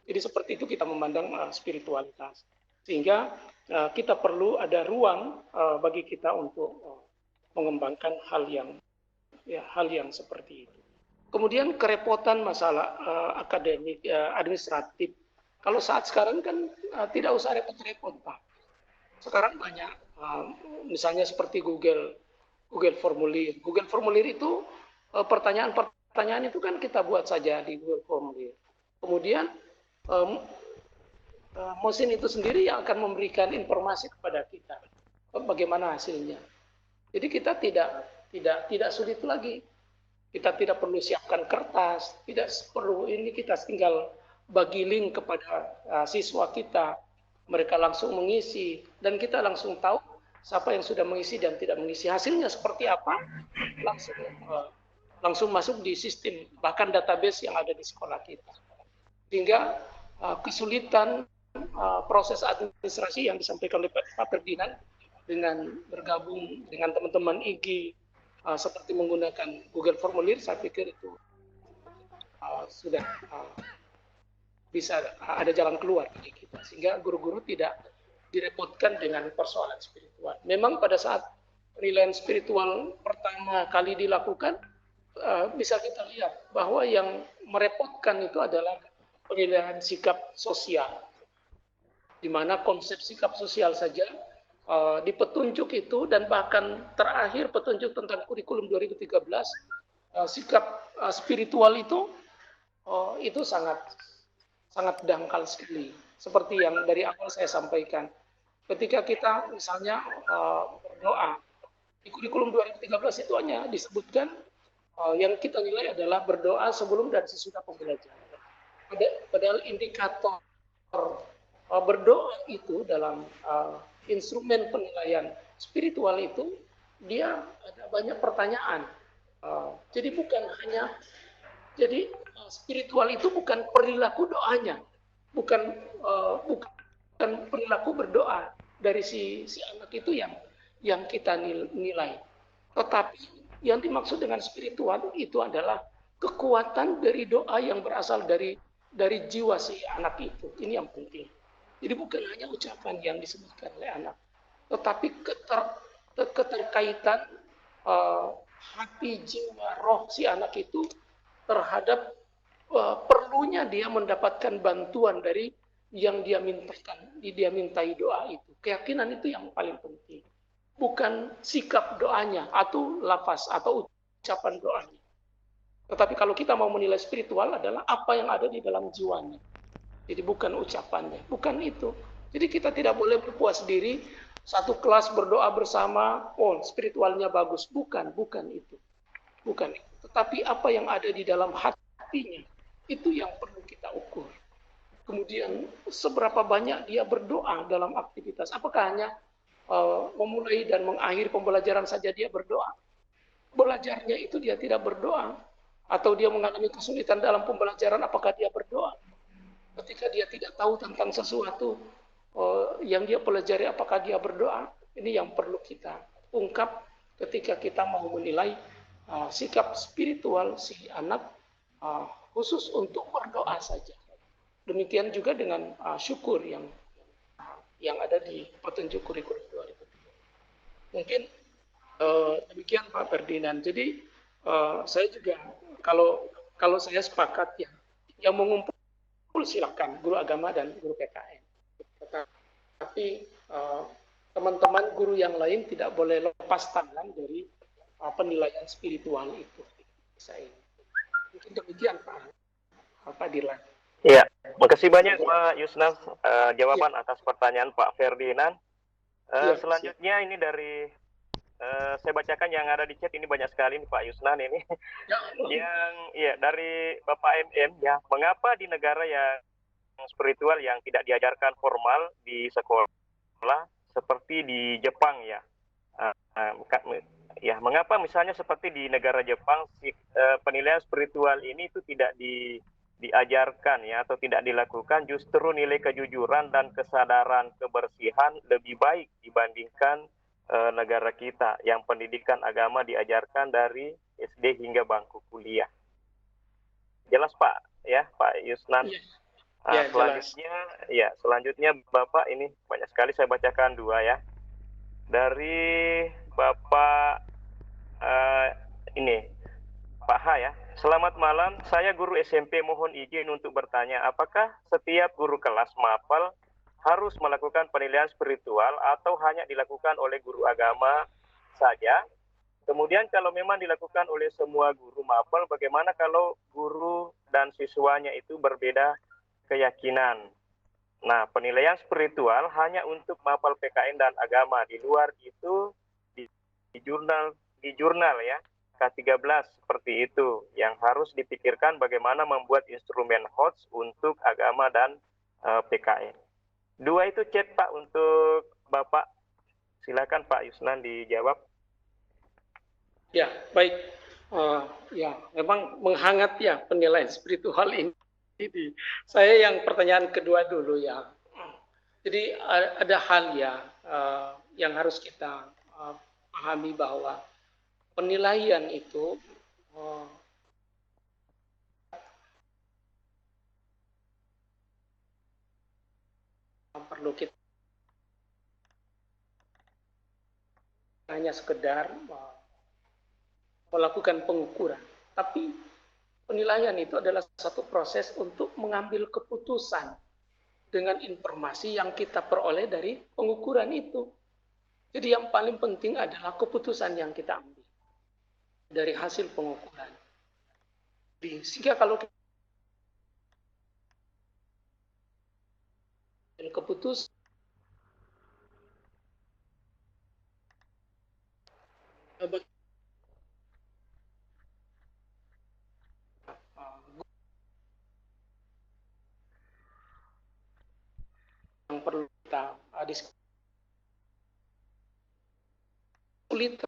Jadi seperti itu kita memandang spiritualitas. Sehingga kita perlu ada ruang bagi kita untuk mengembangkan hal yang seperti itu. Kemudian kerepotan masalah akademik, administratif. Kalau saat sekarang kan tidak usah repot-repot, Pak. Sekarang banyak, misalnya seperti Google Formulir. Google Formulir itu pertanyaan-pertanyaan itu kan kita buat saja di Google Formulir. Kemudian mesin itu sendiri yang akan memberikan informasi kepada kita bagaimana hasilnya. Jadi kita tidak sulit lagi. Kita tidak perlu siapkan kertas, tidak perlu ini, kita tinggal bagi link kepada siswa kita. Mereka langsung mengisi dan kita langsung tahu siapa yang sudah mengisi dan tidak mengisi. Hasilnya seperti apa? Langsung masuk di sistem, bahkan database yang ada di sekolah kita. Sehingga kesulitan proses administrasi yang disampaikan oleh Pak Ferdinand dengan bergabung dengan teman-teman IG seperti menggunakan Google Formulir, saya pikir itu sudah bisa ada jalan keluar bagi kita, sehingga guru-guru tidak direpotkan dengan persoalan spiritual. Memang pada saat penilaian spiritual pertama kali dilakukan, bisa kita lihat bahwa yang merepotkan itu adalah penilaian sikap sosial, di mana konsep sikap sosial saja di petunjuk itu, dan bahkan terakhir petunjuk tentang kurikulum 2013, sikap spiritual itu sangat dangkal sekali. Seperti yang dari awal saya sampaikan, ketika kita misalnya berdoa, di kurikulum 2013 itu hanya disebutkan yang kita nilai adalah berdoa sebelum dan sesudah pembelajaran. Padahal indikator berdoa itu dalam instrumen penilaian spiritual itu, dia ada banyak pertanyaan. Jadi spiritual itu bukan perilaku doanya, bukan perilaku berdoa dari si anak itu yang kita nilai. Tetapi yang dimaksud dengan spiritual itu adalah kekuatan dari doa yang berasal dari jiwa si anak itu. Ini yang penting. Jadi bukan hanya ucapan yang disebutkan oleh anak, tetapi keterkaitan hati, jiwa, roh si anak itu terhadap perlunya dia mendapatkan bantuan dari yang dia mintai doa itu. Keyakinan itu yang paling penting, bukan sikap doanya atau lafaz atau ucapan doanya. Tetapi kalau kita mau menilai spiritual adalah apa yang ada di dalam jiwanya. Jadi bukan ucapannya, bukan itu. Jadi kita tidak boleh berpuas diri satu kelas berdoa bersama, spiritualnya bagus. Bukan itu. Bukan itu. Tetapi apa yang ada di dalam hatinya, itu yang perlu kita ukur. Kemudian seberapa banyak dia berdoa dalam aktivitas. Apakah hanya memulai dan mengakhiri pembelajaran saja dia berdoa? Belajarnya itu dia tidak berdoa. Atau dia mengalami kesulitan dalam pembelajaran, apakah dia berdoa? Ketika dia tidak tahu tentang sesuatu yang dia pelajari, apakah dia berdoa? Ini yang perlu kita ungkap ketika kita mau menilai sikap spiritual si anak, khusus untuk berdoa saja. Demikian juga dengan syukur yang ada di petunjuk kurikulum 2003. Mungkin demikian Pak Ferdinand. Jadi saya juga kalau saya sepakat yang mengumpul silakan guru agama dan guru PKN. Tetapi teman-teman guru yang lain tidak boleh lepas tangan dari penilaian spiritual itu. Mungkin demikian Pak Dirlan. Iya, makasih banyak Pak Yusnan jawaban atas pertanyaan Pak Ferdinand. Selanjutnya ini dari saya bacakan yang ada di chat, ini banyak sekali nih Pak Yusnan ini. Dari Bapak MM ya, mengapa di negara yang spiritual yang tidak diajarkan formal di sekolah seperti di Jepang ya. Mengapa misalnya seperti di negara Jepang penilaian spiritual ini itu tidak diajarkan ya, atau tidak dilakukan, justru nilai kejujuran dan kesadaran kebersihan lebih baik dibandingkan negara kita yang pendidikan agama diajarkan dari SD hingga bangku kuliah. Jelas Pak ya, Pak Yusnan. Ya, selanjutnya Bapak ini banyak sekali, saya bacakan dua ya. Dari Bapak ini Pak H ya. Selamat malam, saya guru SMP, mohon izin untuk bertanya, apakah setiap guru kelas mapel harus melakukan penilaian spiritual atau hanya dilakukan oleh guru agama saja? Kemudian kalau memang dilakukan oleh semua guru mapel, bagaimana kalau guru dan siswanya itu berbeda keyakinan? Nah, penilaian spiritual hanya untuk mapel PKN dan agama. Di luar itu di jurnal ya, K13 seperti itu. Yang harus dipikirkan bagaimana membuat instrumen HOTS untuk agama dan PKN. Dua itu chat Pak untuk Bapak. Silakan Pak Yusnan dijawab. Ya, baik. Ya, memang menghangat ya penilaian spiritual ini. Saya yang pertanyaan kedua dulu ya. Jadi ada hal ya yang harus kita pahami bahwa penilaian itu perlu kita hanya sekedar melakukan pengukuran, tapi penilaian itu adalah satu proses untuk mengambil keputusan dengan informasi yang kita peroleh dari pengukuran itu. Jadi yang paling penting adalah keputusan yang kita ambil dari hasil pengukuran. Sehingga kalau keputusan yang perlu kita diskusi sulit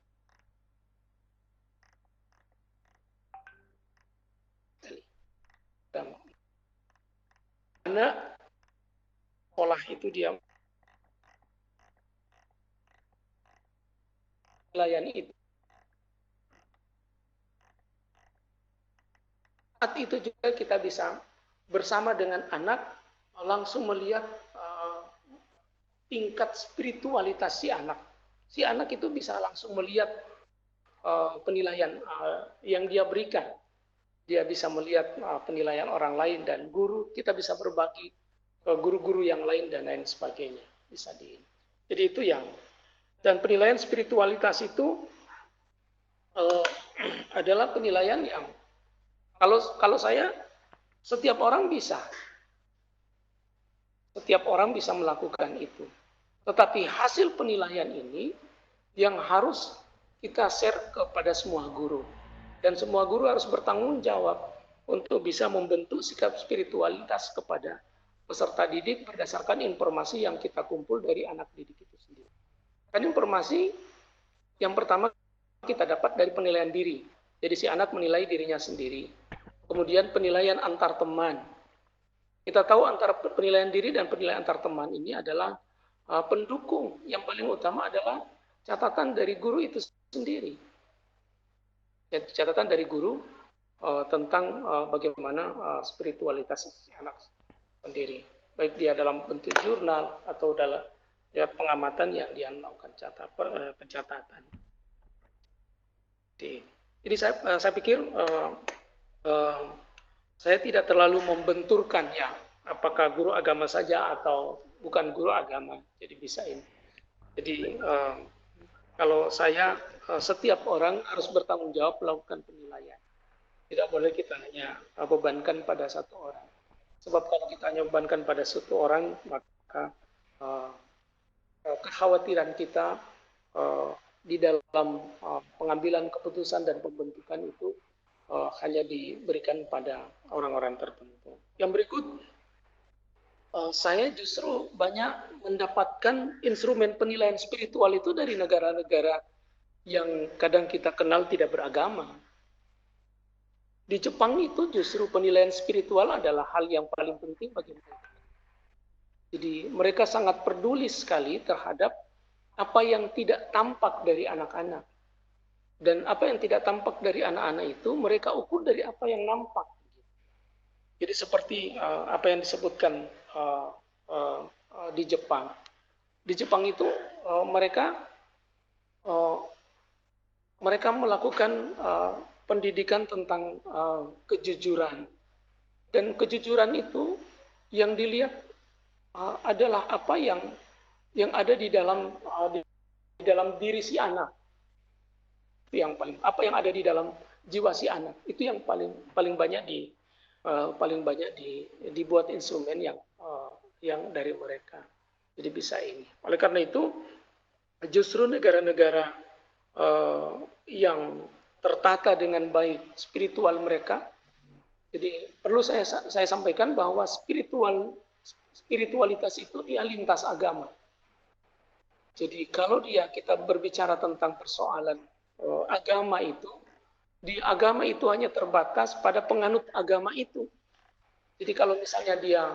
karena sekolah itu dia melayani itu. Saat itu juga kita bisa bersama dengan anak langsung melihat tingkat spiritualitas si anak. Si anak itu bisa langsung melihat penilaian yang dia berikan. Dia bisa melihat penilaian orang lain dan guru, kita bisa berbagi guru-guru yang lain dan lain sebagainya. Jadi itu yang, dan penilaian spiritualitas itu adalah penilaian yang kalau saya, setiap orang bisa melakukan itu. Tetapi hasil penilaian ini yang harus kita share kepada semua guru. Dan semua guru harus bertanggung jawab untuk bisa membentuk sikap spiritualitas kepada peserta didik berdasarkan informasi yang kita kumpul dari anak didik itu sendiri. Dan informasi yang pertama kita dapat dari penilaian diri. Jadi si anak menilai dirinya sendiri. Kemudian penilaian antar teman. Kita tahu antara penilaian diri dan penilaian antar teman ini adalah pendukung. Yang paling utama adalah catatan dari guru itu sendiri. Catatan dari guru tentang bagaimana spiritualitas si anak sendiri. Baik dia dalam bentuk jurnal atau dalam pengamatan yang dia melakukan pencatatan. Jadi saya pikir saya tidak terlalu membenturkan ya apakah guru agama saja atau bukan guru agama. Jadi bisa ini. Jadi kalau saya setiap orang harus bertanggung jawab melakukan penilaian. Tidak boleh kita hanya bebankan pada satu orang. Sebab kalau kita hanya bebankan pada satu orang, maka kekhawatiran kita di dalam pengambilan keputusan dan pembentukan itu hanya diberikan pada orang-orang tertentu. Yang berikut, saya justru banyak mendapatkan instrumen penilaian spiritual itu dari negara-negara yang kadang kita kenal tidak beragama. Di Jepang itu justru penilaian spiritual adalah hal yang paling penting bagi mereka. Jadi mereka sangat peduli sekali terhadap apa yang tidak tampak dari anak-anak. Dan apa yang tidak tampak dari anak-anak itu mereka ukur dari apa yang nampak. Jadi seperti apa yang disebutkan di Jepang. Di Jepang itu mereka melakukan pendidikan tentang kejujuran. Dan kejujuran itu yang dilihat adalah apa yang ada di dalam diri si anak. Itu yang apa yang ada di dalam jiwa si anak. Itu yang paling banyak dibuat instrumen yang dari mereka. Jadi bisa ini. Oleh karena itu justru negara-negara yang tertata dengan baik spiritual mereka. Jadi perlu saya sampaikan bahwa spiritualitas itu dia lintas agama. Jadi kalau kita berbicara tentang persoalan agama itu, di agama itu hanya terbatas pada penganut agama itu. Jadi kalau misalnya dia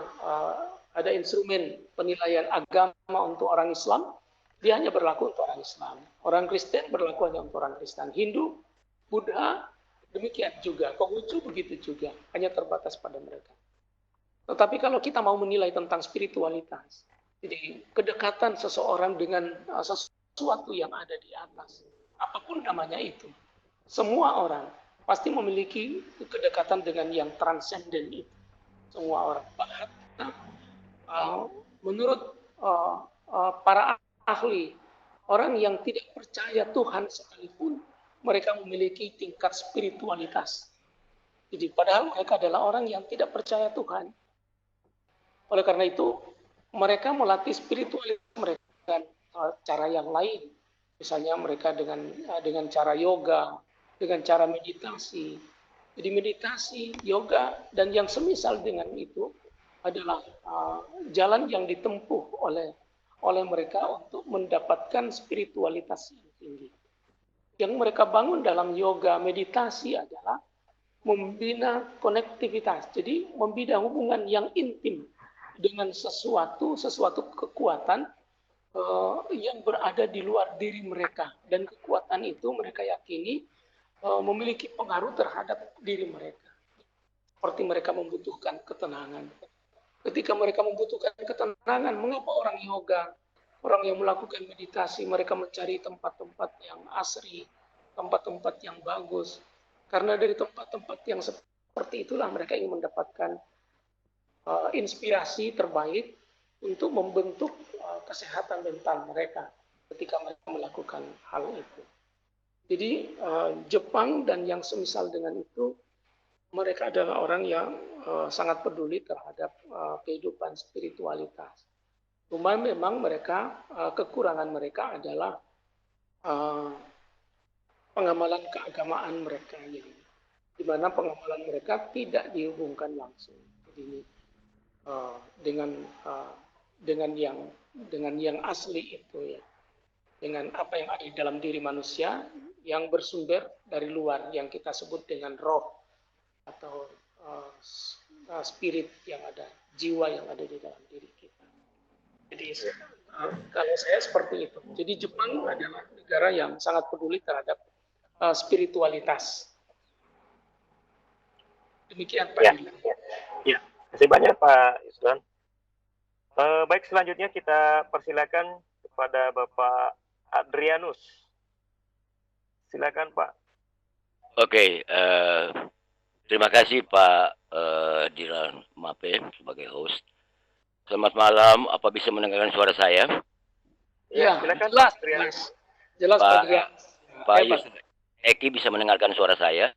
ada instrumen penilaian agama untuk orang Islam, dia hanya berlaku untuk orang Islam. Orang Kristen berlaku hanya untuk orang Kristen. Hindu, Buddha, demikian juga. Konghucu begitu juga. Hanya terbatas pada mereka. Tetapi kalau kita mau menilai tentang spiritualitas, jadi kedekatan seseorang dengan sesuatu yang ada di atas, apapun namanya itu, semua orang pasti memiliki kedekatan dengan yang transenden itu. Semua orang. Bahkan menurut para ahli, orang yang tidak percaya Tuhan sekalipun, mereka memiliki tingkat spiritualitas. Jadi padahal mereka adalah orang yang tidak percaya Tuhan. Oleh karena itu, mereka melatih spiritualitas mereka dengan cara yang lain. Misalnya mereka dengan cara yoga, dengan cara meditasi. Jadi meditasi, yoga, dan yang semisal dengan itu adalah jalan yang ditempuh oleh mereka untuk mendapatkan spiritualitas yang tinggi. Yang mereka bangun dalam yoga, meditasi adalah membina konektivitas. Jadi membina hubungan yang intim dengan sesuatu kekuatan yang berada di luar diri mereka. Dan kekuatan itu mereka yakini memiliki pengaruh terhadap diri mereka. Seperti mereka membutuhkan ketenangan. Ketika mereka membutuhkan ketenangan, mengapa orang yoga, orang yang melakukan meditasi, mereka mencari tempat-tempat yang asri, tempat-tempat yang bagus. Karena dari tempat-tempat yang seperti itulah mereka ingin mendapatkan inspirasi terbaik untuk membentuk kesehatan mental mereka ketika mereka melakukan hal itu. Jadi Jepang dan yang semisal dengan itu, mereka adalah orang yang sangat peduli terhadap kehidupan spiritualitas. Cuma memang mereka, kekurangan mereka adalah pengamalan keagamaan mereka, di mana pengamalan mereka tidak dihubungkan langsung. Jadi dengan yang asli itu, ya, dengan apa yang ada di dalam diri manusia yang bersumber dari luar, yang kita sebut dengan roh atau spirit yang ada, jiwa yang ada di dalam diri kita. Jadi kalau saya seperti itu. Jadi Jepang adalah negara yang sangat peduli terhadap spiritualitas. Demikian Pak. Ya. Terima kasih banyak Pak Islan. Baik, selanjutnya kita persilakan kepada Bapak Adrianus. Silakan Pak. Oke, terima kasih Pak Dilan Mape sebagai host. Selamat malam, apa bisa mendengarkan suara saya? Ya, silakan jelas, Pak Adrianus. Jelas Pak Adrianus. Pak Eki bisa mendengarkan suara saya?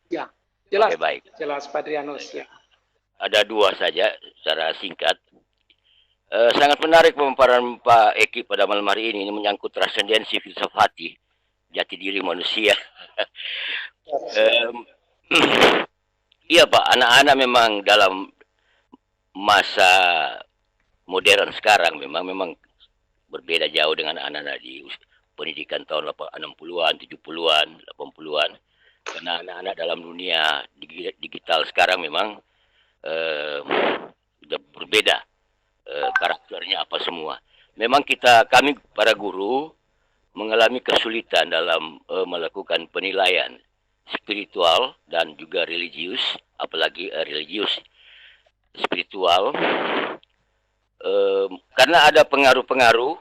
Ya, jelas. Oke, baik. Jelas Pak Adrianus, ya. Ada dua saja secara singkat. Sangat menarik pemaparan Pak Eki pada malam hari ini menyangkut transcendensi filsafati jati diri manusia. Iya Pak, anak-anak memang dalam masa modern sekarang memang berbeda jauh dengan anak-anak di pendidikan tahun 60-an, 70-an, 80-an. Karena anak-anak dalam dunia digital sekarang memang sudah berbeda karakternya apa semua. memang kami para guru mengalami kesulitan dalam melakukan penilaian spiritual dan juga religius, apalagi religius spiritual, karena ada pengaruh-pengaruh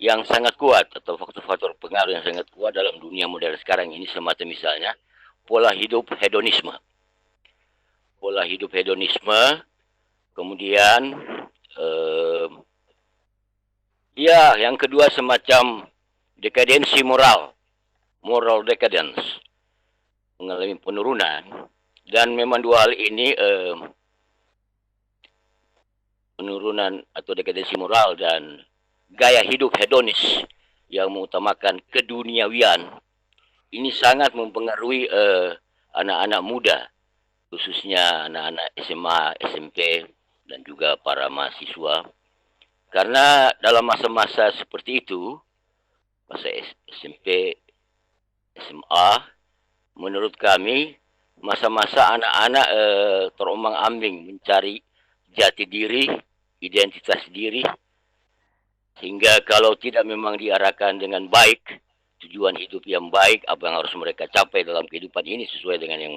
yang sangat kuat atau faktor-faktor pengaruh yang sangat kuat dalam dunia modern sekarang ini, semacam misalnya pola hidup hedonisme. Pola hidup hedonisme, kemudian ya, yang kedua semacam dekadensi moral, moral decadence, mengalami penurunan, dan memang dua hal ini, penurunan atau dekadensi moral dan gaya hidup hedonis yang mengutamakan keduniawian, ini sangat mempengaruhi anak-anak muda, khususnya anak-anak SMA, SMP, dan juga para mahasiswa. Karena dalam masa-masa seperti itu, masa SMP, SMA, menurut kami, masa-masa anak-anak terombang-ambing mencari jati diri, identitas diri, sehingga kalau tidak memang diarahkan dengan baik, tujuan hidup yang baik, apa yang harus mereka capai dalam kehidupan ini sesuai dengan yang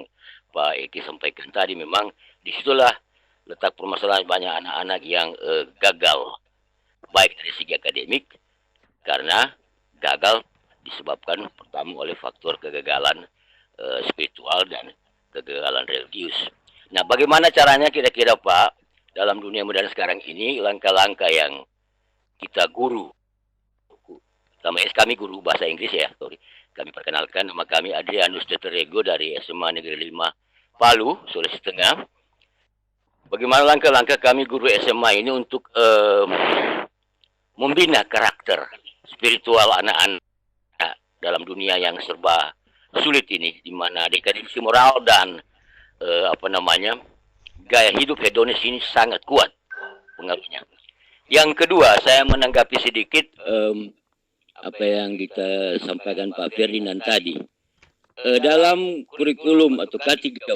Pak Eki sampaikan tadi, memang disitulah letak permasalahan banyak anak-anak yang gagal, baik dari segi akademik, karena gagal disebabkan pertama oleh faktor kegagalan spiritual dan kegagalan religius. Nah, bagaimana caranya kira-kira Pak, dalam dunia modern sekarang ini, langkah-langkah yang kita guru, kami guru bahasa Inggris ya, kami perkenalkan, nama kami Adrianus Teterego dari SMA Negeri 5 Palu, Sulawesi Tengah. Bagaimana langkah-langkah kami guru SMA ini untuk membina karakter spiritual anak-anak dalam dunia yang serba sulit ini, di mana dekadensi moral dan gaya hidup hedonis ini sangat kuat pengaruhnya. Yang kedua, saya menanggapi sedikit apa yang kita sampaikan Pak Ferdinand tadi. Dalam kurikulum atau K13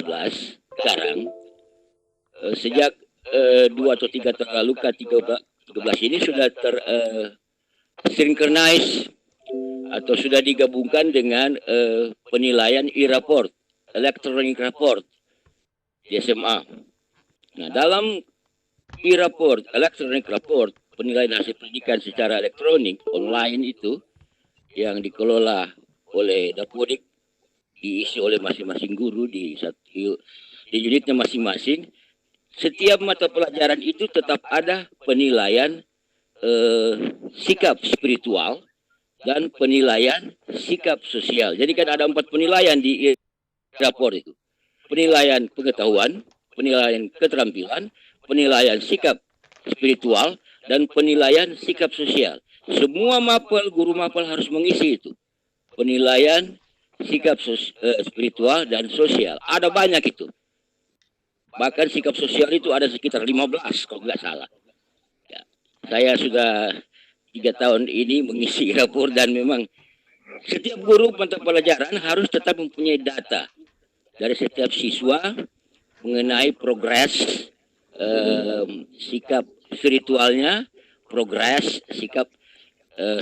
sekarang, sejak 2 atau 3 tahun lalu, K13 ini sudah tersynchronize atau sudah digabungkan dengan penilaian e-report, electronic report di SMA. Nah, dalam e-report, electronic report, penilaian hasil pendidikan secara elektronik, online itu, yang dikelola oleh Dapodik, diisi oleh masing-masing guru di unitnya masing-masing, setiap mata pelajaran itu tetap ada penilaian sikap spiritual dan penilaian sikap sosial. Jadi kan ada 4 penilaian di rapor itu. Penilaian pengetahuan, penilaian keterampilan, penilaian sikap spiritual, dan penilaian sikap sosial. Semua mapel, guru mapel harus mengisi itu. Penilaian sikap spiritual dan sosial. Ada banyak itu. Bahkan sikap sosial itu ada sekitar 15 kalau nggak salah. Ya. Saya sudah 3 tahun ini mengisi rapor, dan memang setiap guru mata pelajaran harus tetap mempunyai data dari setiap siswa mengenai progres sikap spiritualnya, progres sikap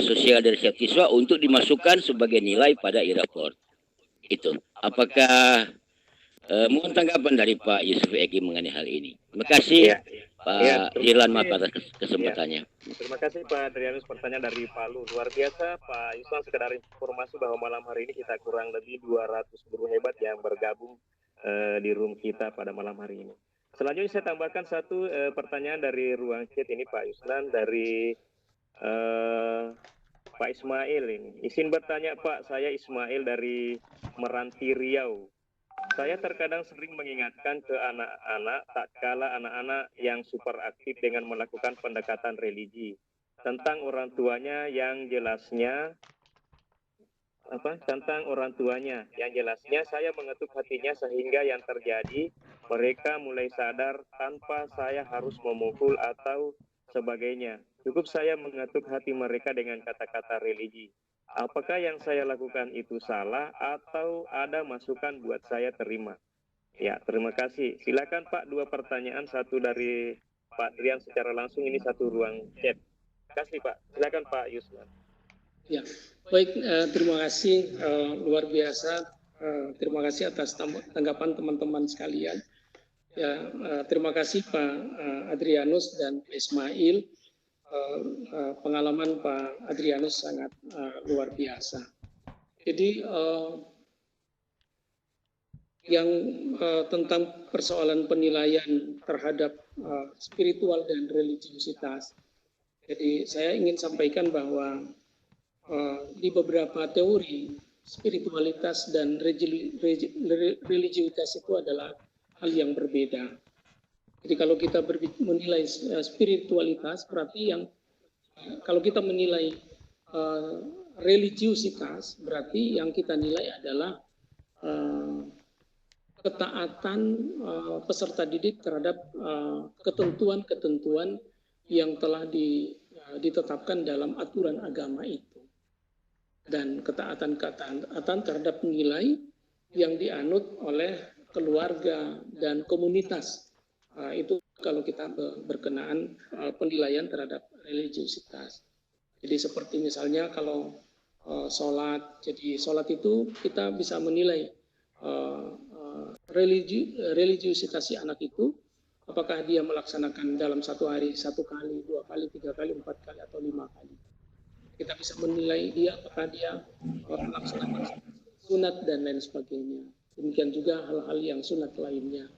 sosial dari setiap siswa untuk dimasukkan sebagai nilai pada e-report. Itu. Apakah mohon tanggapan dari Pak Yusuf Eki mengenai hal ini? Terima kasih ya, Pak Irlan atas kesempatannya. Terima kasih Pak Adrianus, pertanyaan dari Palu. Luar biasa Pak Yusuf, sekedar informasi bahwa malam hari ini kita kurang lebih 200 guru hebat yang bergabung di room kita pada malam hari ini. Selanjutnya saya tambahkan satu pertanyaan dari ruang chat ini Pak Yuslan, dari Pak Ismail ini. Izin bertanya Pak, saya Ismail dari Meranti Riau. Saya terkadang sering mengingatkan ke anak-anak tatkala anak-anak yang super aktif dengan melakukan pendekatan religi tentang orang tuanya yang jelasnya saya mengetuk hatinya sehingga yang terjadi mereka mulai sadar tanpa saya harus memukul atau sebagainya. Cukup saya mengetuk hati mereka dengan kata-kata religi. Apakah yang saya lakukan itu salah atau ada masukan buat saya terima? Ya, terima kasih. Silakan Pak, 2 pertanyaan, satu dari Pak Drian secara langsung, ini satu ruang chat. kasih Pak. Silakan Pak Yusnan. Ya, baik, terima kasih, luar biasa. Terima kasih atas tanggapan teman-teman sekalian. Ya, terima kasih Pak Adrianus dan Pak Ismail. Pengalaman Pak Adrianus sangat luar biasa. Jadi yang tentang persoalan penilaian terhadap spiritual dan religiusitas. Jadi saya ingin sampaikan bahwa di beberapa teori spiritualitas dan religiusitas itu adalah hal yang berbeda. Jadi kalau kita menilai spiritualitas, berarti yang kalau kita menilai religiusitas, berarti yang kita nilai adalah ketaatan peserta didik terhadap ketentuan-ketentuan yang telah ditetapkan dalam aturan agama itu, dan ketaatan terhadap nilai yang dianut oleh keluarga dan komunitas. Itu kalau kita berkenaan penilaian terhadap religiusitas. Jadi seperti misalnya kalau sholat, jadi sholat itu kita bisa menilai religiusitas si anak itu, apakah dia melaksanakan dalam satu hari 1 kali, 2 kali, 3 kali, 4 kali, atau 5 kali. Kita bisa menilai dia apakah dia melaksanakan sunat dan lain sebagainya. Demikian juga hal-hal yang sunat lainnya.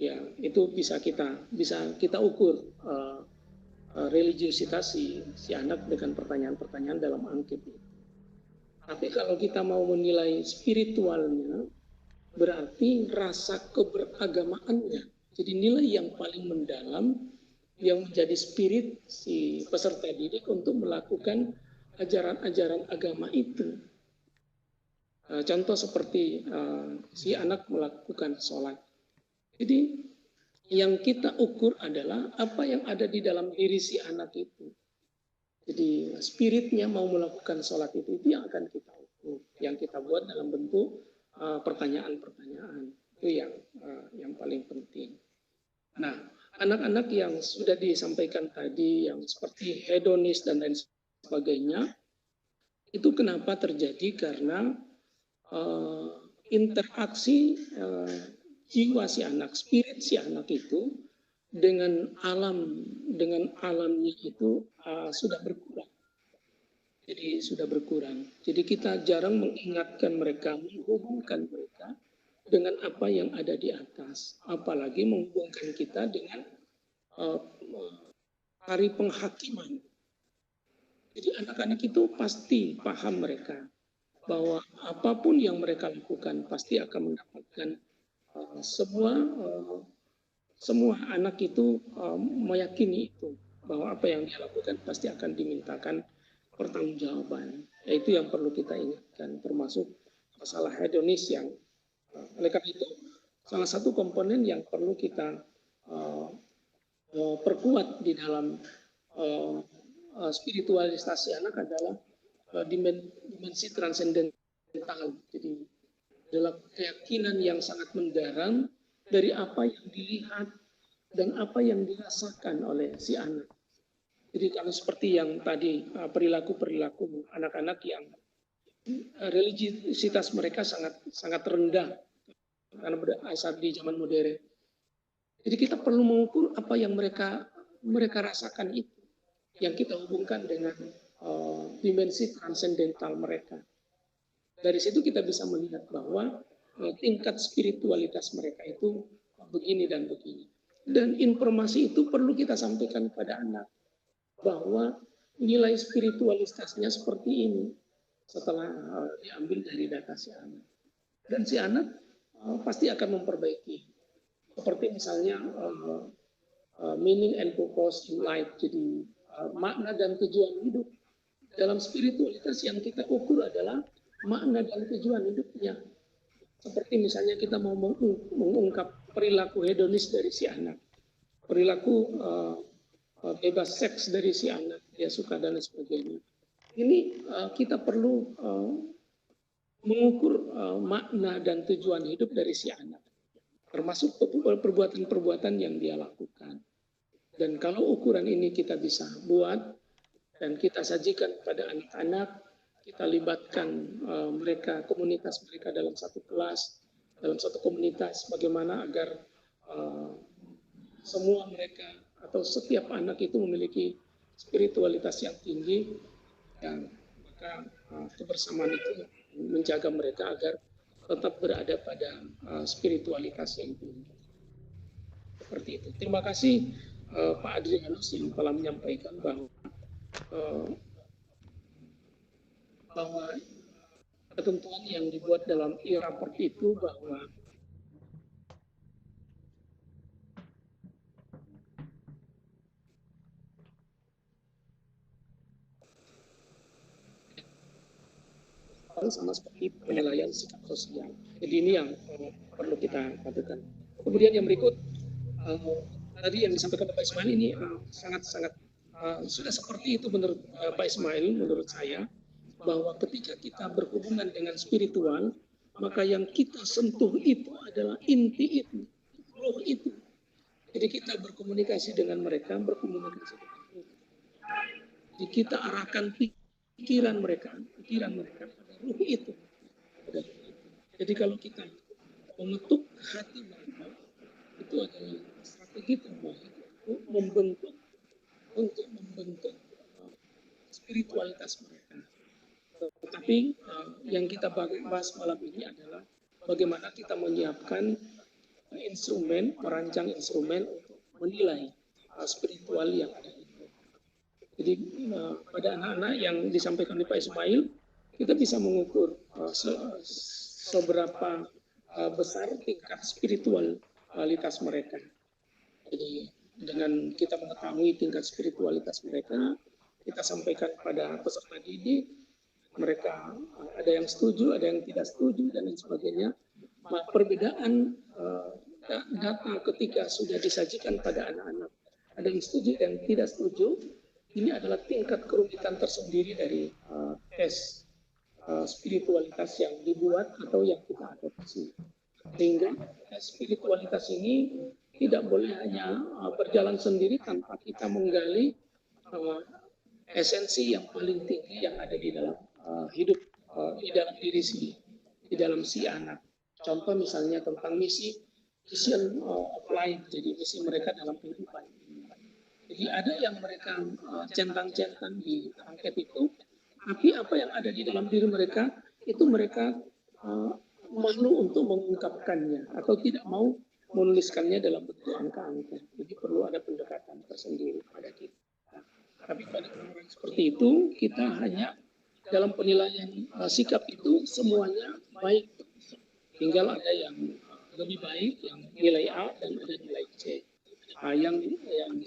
Ya, itu bisa kita ukur religiusitas si anak dengan pertanyaan-pertanyaan dalam angket itu. Tapi kalau kita mau menilai spiritualnya, berarti rasa keberagamaannya. Jadi nilai yang paling mendalam yang menjadi spirit si peserta didik untuk melakukan ajaran-ajaran agama itu. Contoh seperti si anak melakukan sholat. Jadi yang kita ukur adalah apa yang ada di dalam diri si anak itu. Jadi spiritnya mau melakukan sholat itu yang akan kita ukur. Yang kita buat dalam bentuk pertanyaan-pertanyaan. Itu yang paling penting. Nah, anak-anak yang sudah disampaikan tadi, yang seperti hedonis dan lain sebagainya, itu kenapa terjadi? Karena interaksi jiwa si anak, spirit si anak itu dengan alamnya itu sudah berkurang. Jadi sudah berkurang. Jadi kita jarang mengingatkan mereka, menghubungkan mereka dengan apa yang ada di atas. Apalagi menghubungkan kita dengan hari penghakiman. Jadi anak-anak itu pasti paham mereka bahwa apapun yang mereka lakukan pasti akan mendapatkan semua anak itu meyakini itu, bahwa apa yang dia lakukan pasti akan dimintakan pertanggungjawaban. Itu yang perlu kita ingatkan, termasuk masalah hedonis yang oleh karena itu salah satu komponen yang perlu kita perkuat di dalam spiritualisasi anak adalah dimensi transendental. Jadi adalah keyakinan yang sangat mendalam dari apa yang dilihat dan apa yang dirasakan oleh si anak. Jadi kalau seperti yang tadi perilaku anak-anak yang religiusitas mereka sangat rendah karena berasal di zaman modern. Jadi kita perlu mengukur apa yang mereka rasakan itu, yang kita hubungkan dengan dimensi transendental mereka. Dari situ kita bisa melihat bahwa tingkat spiritualitas mereka itu begini dan begini. Dan informasi itu perlu kita sampaikan kepada anak bahwa nilai spiritualitasnya seperti ini setelah diambil dari data si anak. Dan si anak pasti akan memperbaiki. Seperti misalnya meaning and purpose in life, jadi makna dan tujuan hidup. Dalam spiritualitas yang kita ukur adalah makna dan tujuan hidupnya. Seperti misalnya kita mau mengungkap perilaku hedonis dari si anak, perilaku bebas seks dari si anak, dia suka dan lain sebagainya. Ini kita perlu mengukur makna dan tujuan hidup dari si anak, termasuk perbuatan-perbuatan yang dia lakukan. Dan kalau ukuran ini kita bisa buat, dan kita sajikan pada anak-anak, kita libatkan mereka, komunitas mereka dalam satu kelas, dalam satu komunitas, bagaimana agar semua mereka atau setiap anak itu memiliki spiritualitas yang tinggi, dan maka kebersamaan itu menjaga mereka agar tetap berada pada spiritualitas yang tinggi. Seperti itu. Terima kasih Pak Adrianus yang telah menyampaikan bahwa ketentuan yang dibuat dalam e-raport itu bahwa sama seperti penilaian sikap sosial. Jadi ini yang perlu kita lakukan. Kemudian yang berikut, tadi yang disampaikan Pak Ismail ini sangat-sangat sudah seperti itu menurut Pak Ismail, menurut saya, bahwa ketika kita berhubungan dengan spiritual, maka yang kita sentuh itu adalah inti itu, roh itu. Jadi kita berkomunikasi dengan mereka, berkomunikasi dengan roh. Jadi kita arahkan pikiran mereka pada roh itu. Jadi kalau kita mengetuk hati mereka, itu adalah strategi terbaik untuk membentuk spiritualitas mereka. Tetapi yang kita bahas malam ini adalah bagaimana kita menyiapkan instrumen, merancang instrumen untuk menilai spiritual yang ada itu. Jadi pada anak-anak yang disampaikan oleh Pak Ismail, kita bisa mengukur seberapa besar tingkat spiritualitas mereka. Jadi dengan kita mengetahui tingkat spiritualitas mereka, kita sampaikan pada peserta didik, mereka ada yang setuju, ada yang tidak setuju, dan lain sebagainya. Nah, perbedaan data ketika sudah disajikan pada anak-anak, ada yang setuju dan tidak setuju, ini adalah tingkat kerumitan tersendiri dari tes spiritualitas yang dibuat atau yang kita adopsi. Sehingga tes spiritualitas ini tidak boleh hanya berjalan sendiri tanpa kita menggali esensi yang paling tinggi yang ada di dalam hidup, di dalam diri di dalam si anak. Contoh misalnya tentang mission of life, jadi misi mereka dalam kehidupan. Jadi ada yang mereka centang-centang di angket itu, tapi apa yang ada di dalam diri mereka itu mereka malu untuk mengungkapkannya atau tidak mau menuliskannya dalam bentuk angka-angka. Jadi perlu ada pendekatan tersendiri pada kita. Tapi pada orang seperti itu, kita hanya dalam penilaian sikap itu semuanya baik. Tinggal ada yang lebih baik, yang nilai A dan ada nilai C. Yang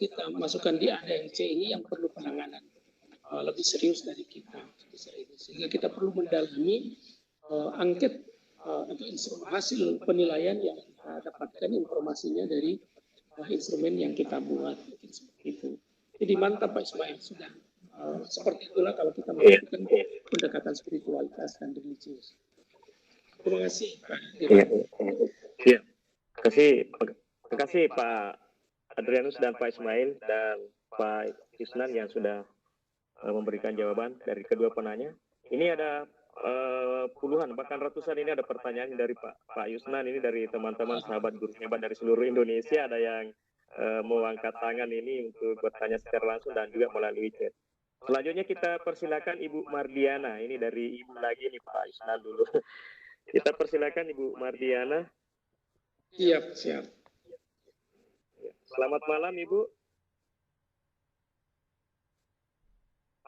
kita masukkan di A dan C ini yang perlu penanganan lebih serius dari kita. Sehingga kita perlu mendalami angket atau instrumen hasil penilaian yang kita dapatkan informasinya dari instrumen yang kita buat. Itu. Jadi mantap Pak Ismail, sudah. Seperti itulah kalau kita melakukan pendekatan spiritualitas dan religius. Terima kasih Pak. Terima kasih Pak Adrianus dan Pak Ismail dan Pak Yusnan yang sudah memberikan jawaban dari kedua penanya. Ini ada puluhan bahkan ratusan ini ada pertanyaan dari Pak Yusnan, ini dari teman-teman sahabat guru hebat dari seluruh Indonesia, ada yang mau angkat tangan ini untuk bertanya secara langsung dan juga melalui chat. Selanjutnya kita persilakan Ibu Mardiana, ini dari Ibu lagi nih Pak Yusnan dulu. Kita persilakan Ibu Mardiana. Siap. Selamat malam Ibu.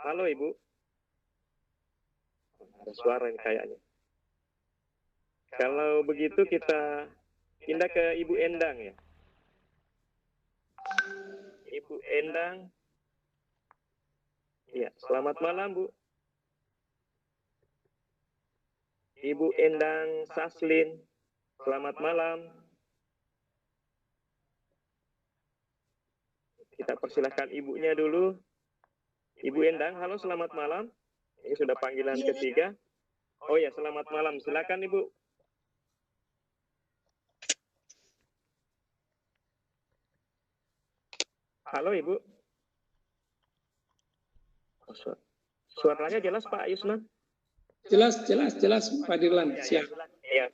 Halo Ibu. Ada suara ini kayaknya. Kalau begitu kita pindah ke Ibu Endang ya. Ibu Endang. Ya, selamat malam Bu. Ibu Endang Saslin, selamat malam. Kita persilahkan ibunya dulu. Ibu Endang, halo selamat malam. Ini sudah panggilan ketiga. Oh ya, selamat malam. Silakan Ibu. Halo Ibu. Suaranya jelas Pak Yusna? Jelas Pak Dirlan. Siap. Ya,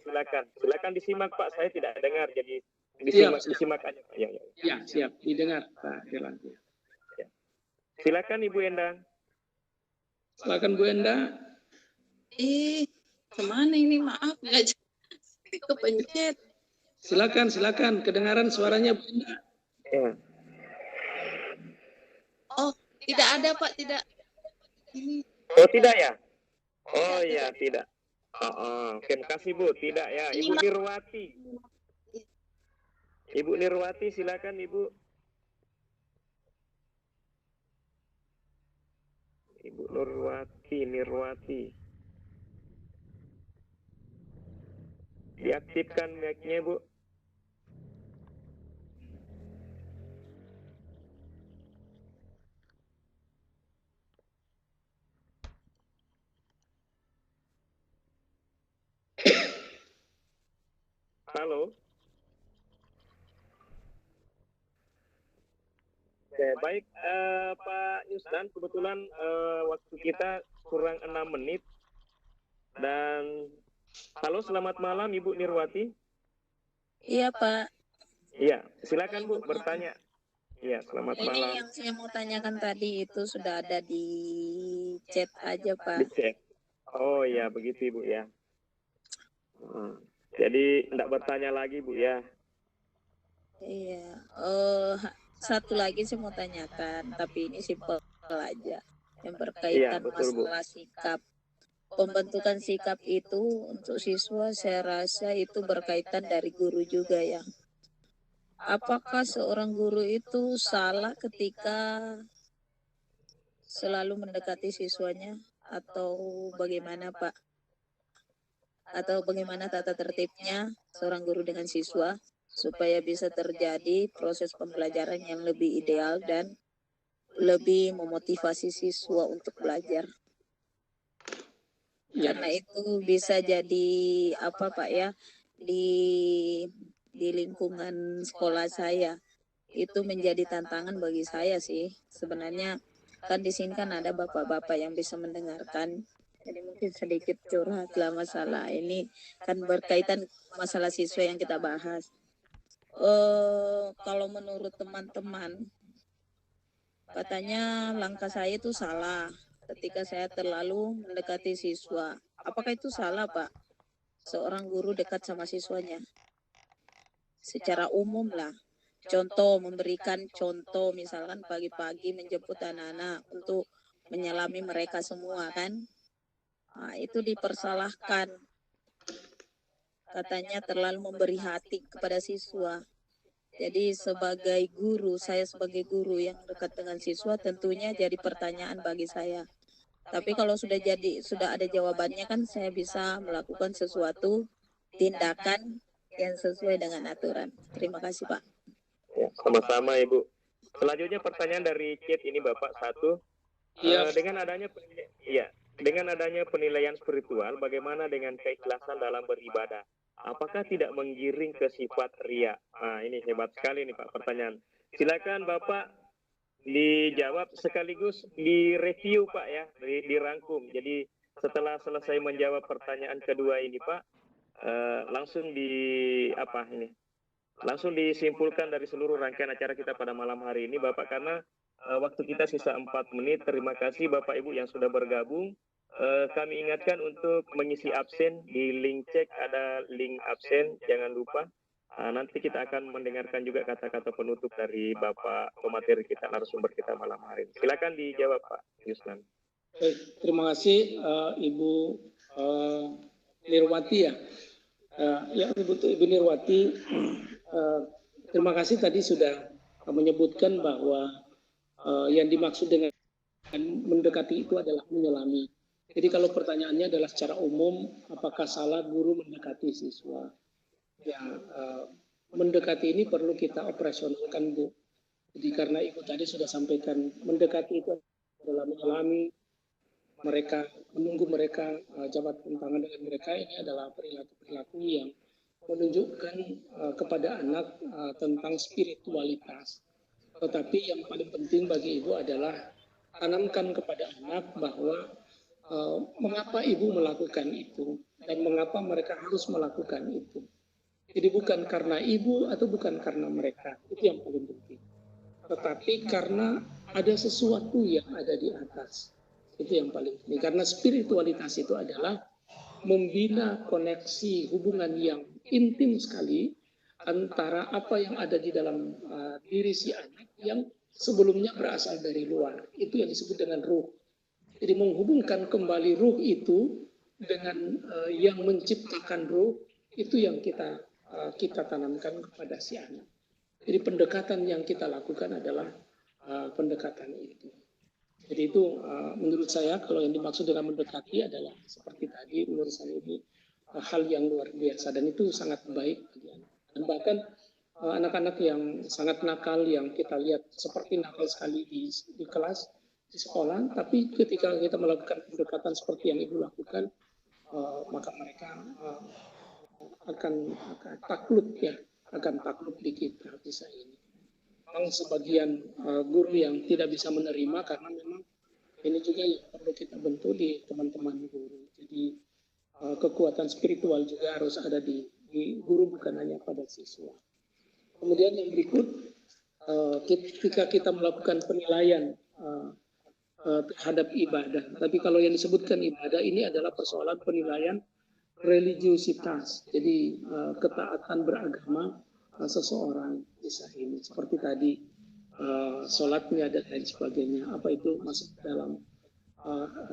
silakan disimak Pak. Saya tidak dengar, jadi disimak aja Pak. Ya, siap. Didengar Pak Dirlan. Ya. Silakan Ibu Endang. Silakan Bu Enda. Kemana ini? Maaf, nggak kepencet. Silakan. Kedengaran suaranya Bu Enda. Ya. Oh, tidak ada Pak, tidak. Ini. Oh, tidak ya? Oh ya, tidak. Terima kasih Bu. Tidak ya, Ibu Nirwati. Ibu Nirwati, silakan Ibu. Ibu Nirwati. Diaktifkan mic-nya Bu. Halo. Oke, baik Pak Yusnan, kebetulan waktu kita kurang 6 menit. Dan halo, selamat malam Ibu Nirwati. Iya Pak. Iya, silakan Bu bertanya. Iya, selamat malam. Ini yang saya mau tanyakan tadi itu sudah ada di chat aja Pak. Di chat. Oh ya, begitu Ibu ya. Jadi tidak bertanya lagi Bu ya. Iya. Satu lagi saya mau tanyakan, tapi ini simpel aja. Yang berkaitan masalah sikap. Pembentukan sikap itu untuk siswa saya rasa itu berkaitan dari guru juga ya. Apakah seorang guru itu salah ketika selalu mendekati siswanya atau bagaimana Pak? Atau bagaimana tata tertibnya seorang guru dengan siswa supaya bisa terjadi proses pembelajaran yang lebih ideal dan lebih memotivasi siswa untuk belajar. Karena itu bisa jadi apa Pak ya, di lingkungan sekolah saya itu menjadi tantangan bagi saya sih. Sebenarnya kan di sini kan ada bapak-bapak yang bisa mendengarkan. Jadi mungkin sedikit curhat lah masalah ini kan berkaitan masalah siswa yang kita bahas. Kalau menurut teman-teman katanya langkah saya itu salah ketika saya terlalu mendekati siswa. Apakah itu salah Pak? Seorang guru dekat sama siswanya. Secara umum lah. Contoh, memberikan contoh misalkan pagi-pagi menjemput anak-anak untuk menyelami mereka semua kan. Nah, itu dipersalahkan. Katanya terlalu memberi hati kepada siswa. Jadi sebagai guru, saya sebagai guru yang dekat dengan siswa tentunya jadi pertanyaan bagi saya. Tapi kalau sudah ada jawabannya kan saya bisa melakukan sesuatu tindakan yang sesuai dengan aturan. Terima kasih Pak. Ya, sama-sama Ibu. Selanjutnya pertanyaan dari chat ini Bapak satu. Dengan adanya penilaian spiritual, bagaimana dengan keikhlasan dalam beribadah? Apakah tidak menggiring ke sifat ria? Nah, ini hebat sekali nih Pak pertanyaan. Silakan Bapak dijawab sekaligus direview Pak ya, dirangkum. Jadi setelah selesai menjawab pertanyaan kedua ini Pak, langsung disimpulkan dari seluruh rangkaian acara kita pada malam hari ini Bapak, karena waktu kita sisa 4 menit. Terima kasih Bapak Ibu yang sudah bergabung. Kami ingatkan untuk mengisi absen di link cek, ada link absen, jangan lupa. Nanti kita akan mendengarkan juga kata-kata penutup dari Bapak pemateri kita, narasumber kita malam hari ini. Silakan dijawab Pak Yusnan. Baik, terima kasih Ibu Nirwati ya. Ibu Nirwati, terima kasih tadi sudah menyebutkan bahwa yang dimaksud dengan mendekati itu adalah menyelami. Jadi kalau pertanyaannya adalah secara umum, apakah salah guru mendekati siswa? Ya, mendekati ini perlu kita operasionalkan Bu. Jadi karena Ibu tadi sudah sampaikan, mendekati itu adalah menyelami mereka, menunggu mereka, jabat tangan dengan mereka. Ini adalah perilaku-perilaku yang menunjukkan kepada anak tentang spiritualitas. Tetapi yang paling penting bagi Ibu adalah tanamkan kepada anak bahwa mengapa ibu melakukan itu dan mengapa mereka harus melakukan itu. Jadi bukan karena ibu atau bukan karena mereka, itu yang paling penting. Tetapi karena ada sesuatu yang ada di atas, itu yang paling penting. Karena spiritualitas itu adalah membina koneksi hubungan yang intim sekali antara apa yang ada di dalam diri si anak yang sebelumnya berasal dari luar. Itu yang disebut dengan ruh. Jadi menghubungkan kembali ruh itu dengan yang menciptakan ruh, itu yang kita tanamkan kepada si anak. Jadi pendekatan yang kita lakukan adalah pendekatan itu. Jadi itu menurut saya kalau yang dimaksud dengan mendekati adalah seperti tadi, menurut saya ini hal yang luar biasa dan itu sangat baik bagi anak. Dan bahkan anak-anak yang sangat nakal yang kita lihat seperti nakal sekali di kelas, di sekolah, tapi ketika kita melakukan pendekatan seperti yang ibu lakukan, maka mereka akan takluk ya, akan takluk di kita bisa ini. Memang sebagian guru yang tidak bisa menerima karena memang ini juga yang perlu kita bentuk di teman-teman guru. Jadi kekuatan spiritual juga harus ada di guru bukan hanya pada siswa. Kemudian yang berikut, ketika kita melakukan penilaian terhadap ibadah, tapi kalau yang disebutkan ibadah ini adalah persoalan penilaian religiusitas, jadi ketaatan beragama seseorang bisa ini seperti tadi sholatnya dan lain sebagainya, apa itu masuk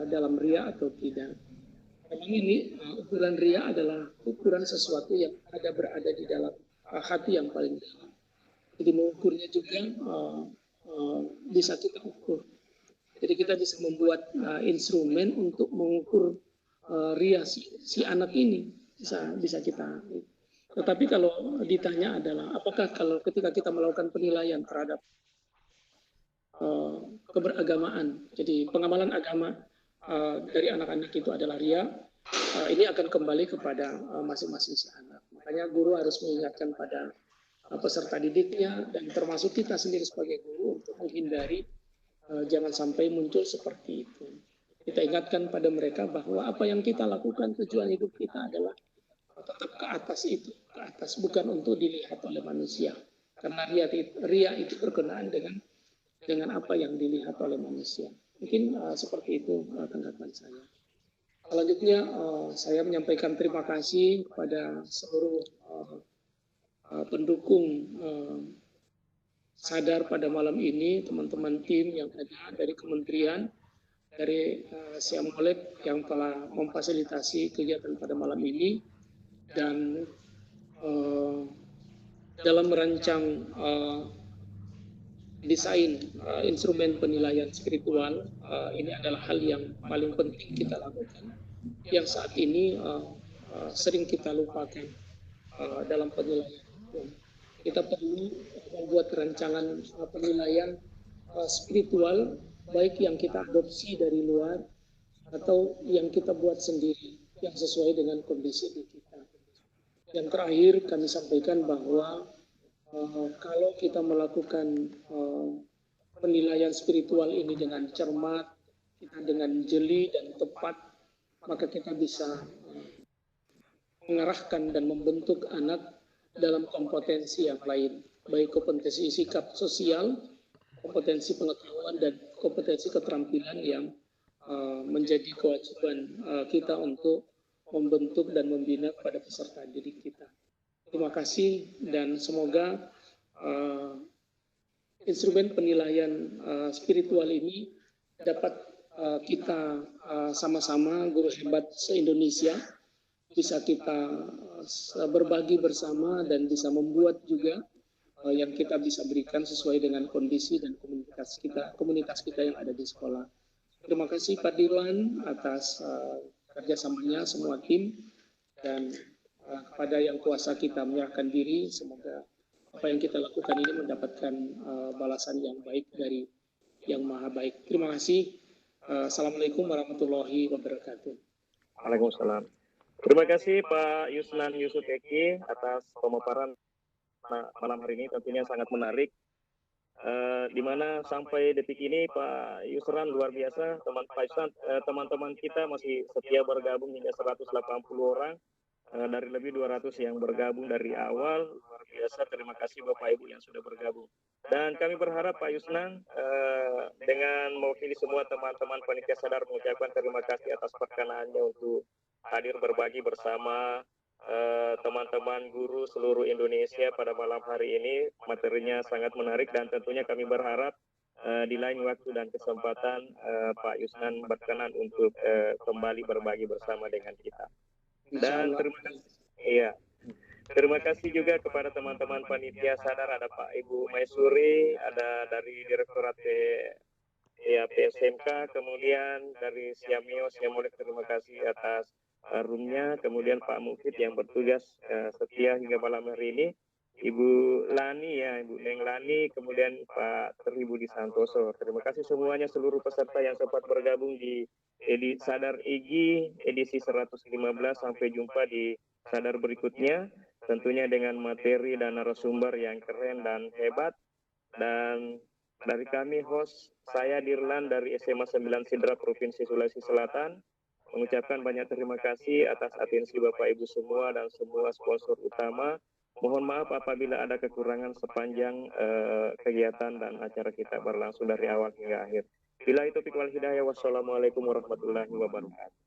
dalam ria atau tidak. Memang ini ukuran ria adalah ukuran sesuatu yang berada di dalam hati yang paling dalam. Jadi mengukurnya juga bisa kita ukur. Jadi kita bisa membuat instrumen untuk mengukur ria si anak ini bisa kita. Tetapi kalau ditanya adalah apakah kalau ketika kita melakukan penilaian terhadap keberagamaan, jadi pengamalan agama dari anak-anak itu adalah ria, ini akan kembali kepada masing-masing si anak. Makanya guru harus mengingatkan pada peserta didiknya dan termasuk kita sendiri sebagai guru untuk menghindari jangan sampai muncul seperti itu. Kita ingatkan pada mereka bahwa apa yang kita lakukan tujuan hidup kita adalah tetap ke atas itu, ke atas bukan untuk dilihat oleh manusia. Karena ria itu berkenaan dengan apa yang dilihat oleh manusia. Mungkin seperti itu tanggapan saya. Selanjutnya saya menyampaikan terima kasih kepada seluruh pendukung sadar pada malam ini, teman-teman tim yang ada dari kementerian, dari Siamolek yang telah memfasilitasi kegiatan pada malam ini, dan dalam merancang desain instrumen penilaian spiritual, ini adalah hal yang paling penting kita lakukan, yang saat ini sering kita lupakan dalam penilaian. Kita perlu membuat rancangan penilaian spiritual, baik yang kita adopsi dari luar atau yang kita buat sendiri, yang sesuai dengan kondisi di kita. Yang terakhir kami sampaikan bahwa kalau kita melakukan penilaian spiritual ini dengan cermat, kita dengan jeli dan tepat, maka kita bisa mengarahkan dan membentuk anak dalam kompetensi yang lain, baik kompetensi sikap sosial, kompetensi pengetahuan, dan kompetensi keterampilan yang menjadi kewajiban kita untuk membentuk dan membina kepada peserta didik kita. Terima kasih dan semoga instrumen penilaian spiritual ini dapat kita sama-sama guru hebat se-Indonesia bisa kita berbagi bersama dan bisa membuat juga yang kita bisa berikan sesuai dengan kondisi dan komunitas kita yang ada di sekolah. Terima kasih Pak Dirwan atas kerjasamanya semua tim, dan kepada yang kuasa kita menyerahkan diri, semoga apa yang kita lakukan ini mendapatkan balasan yang baik dari yang maha baik. Terima kasih. Assalamualaikum warahmatullahi wabarakatuh. Waalaikumsalam. Terima kasih Pak Yusnan Yusuf Eki atas pemaparan malam hari ini, tentunya sangat menarik. di mana sampai detik ini Pak Yusran luar biasa, teman-teman kita masih setia bergabung hingga 180 orang dari lebih 200 yang bergabung dari awal. Luar biasa, terima kasih Bapak Ibu yang sudah bergabung. Dan kami berharap Pak Yusnan dengan mewakili semua teman-teman panitia sadar mengucapkan terima kasih atas perkenaannya untuk hadir berbagi bersama teman-teman guru seluruh Indonesia pada malam hari ini. Materinya sangat menarik dan tentunya kami berharap di lain waktu dan kesempatan Pak Yusnan berkenan untuk kembali berbagi bersama dengan kita. Dan terima kasih juga kepada teman-teman panitia sadar, ada Pak Ibu Maisuri, ada dari Direktorat PSMK, kemudian dari Siamio, Siamolek, terima kasih atas roomnya, kemudian Pak Mufid yang bertugas setia hingga malam hari ini, Ibu Lani ya, Ibu Neng Lani, kemudian Pak Teribudi Santoso. Terima kasih semuanya, seluruh peserta yang sempat bergabung di Sadar IGI edisi 115. Sampai jumpa di Sadar berikutnya, tentunya dengan materi dan narasumber yang keren dan hebat. Dan dari kami host, saya Dirlan dari SMA 9 Sidra Provinsi Sulawesi Selatan, mengucapkan banyak terima kasih atas atensi Bapak Ibu semua dan semua sponsor utama. Mohon maaf apabila ada kekurangan sepanjang kegiatan dan acara kita berlangsung dari awal hingga akhir. Bila itu wal hidayah, wassalamualaikum warahmatullahi wabarakatuh.